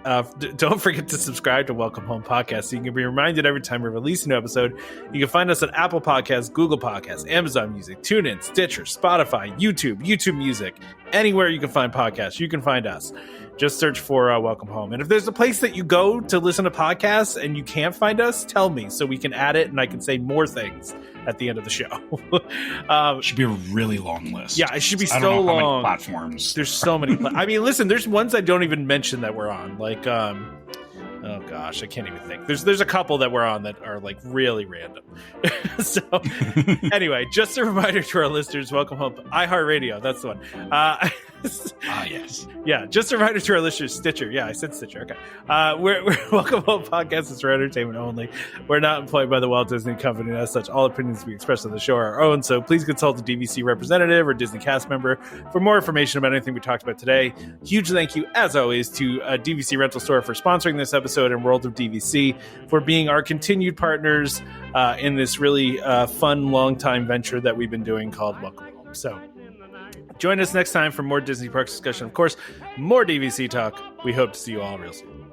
don't forget to subscribe to Welcome Home Podcast so you can be reminded every time we release a new episode. You can find us on Apple Podcasts, Google Podcasts, Amazon Music, TuneIn, Stitcher, Spotify, YouTube Music. Anywhere you can find podcasts, you can find us. Just search for Welcome Home. And if there's a place that you go to listen to podcasts and you can't find us, tell me so we can add it and I can say more things at the end of the show. It should be a really long list. Yeah, it should be so long. How many platforms? There's so many. I mean, listen, there's ones I don't even mention that we're on. Like, oh gosh, I can't even think. There's a couple that we're on that are like really random. So anyway, just a reminder to our listeners, Welcome Home, iHeartRadio. That's the one. Yes. Yeah, just a reminder to our listeners, Stitcher. Yeah, I said Stitcher. Okay. We're Welcome Home Podcast is for entertainment only. We're not employed by the Walt Disney Company, and as such, all opinions we express on the show are our own, so please consult a DVC representative or Disney cast member for more information about anything we talked about today. Huge thank you, as always, to DVC Rental Store for sponsoring this episode, and World of DVC for being our continued partners in this really fun, long-time venture that we've been doing called Welcome Home. So, join us next time for more Disney Parks discussion. Of course, more DVC talk. We hope to see you all real soon.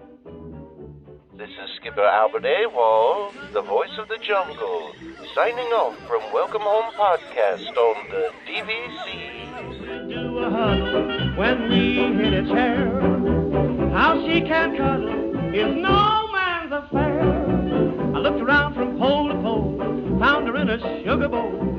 This is Skipper Albert Awol, the voice of the jungle, signing off from Welcome Home Podcast on the DVC. Do a huddle when we hit its hair. How she can cuddle is no man's affair. I looked around from pole to pole, found her in a sugar bowl.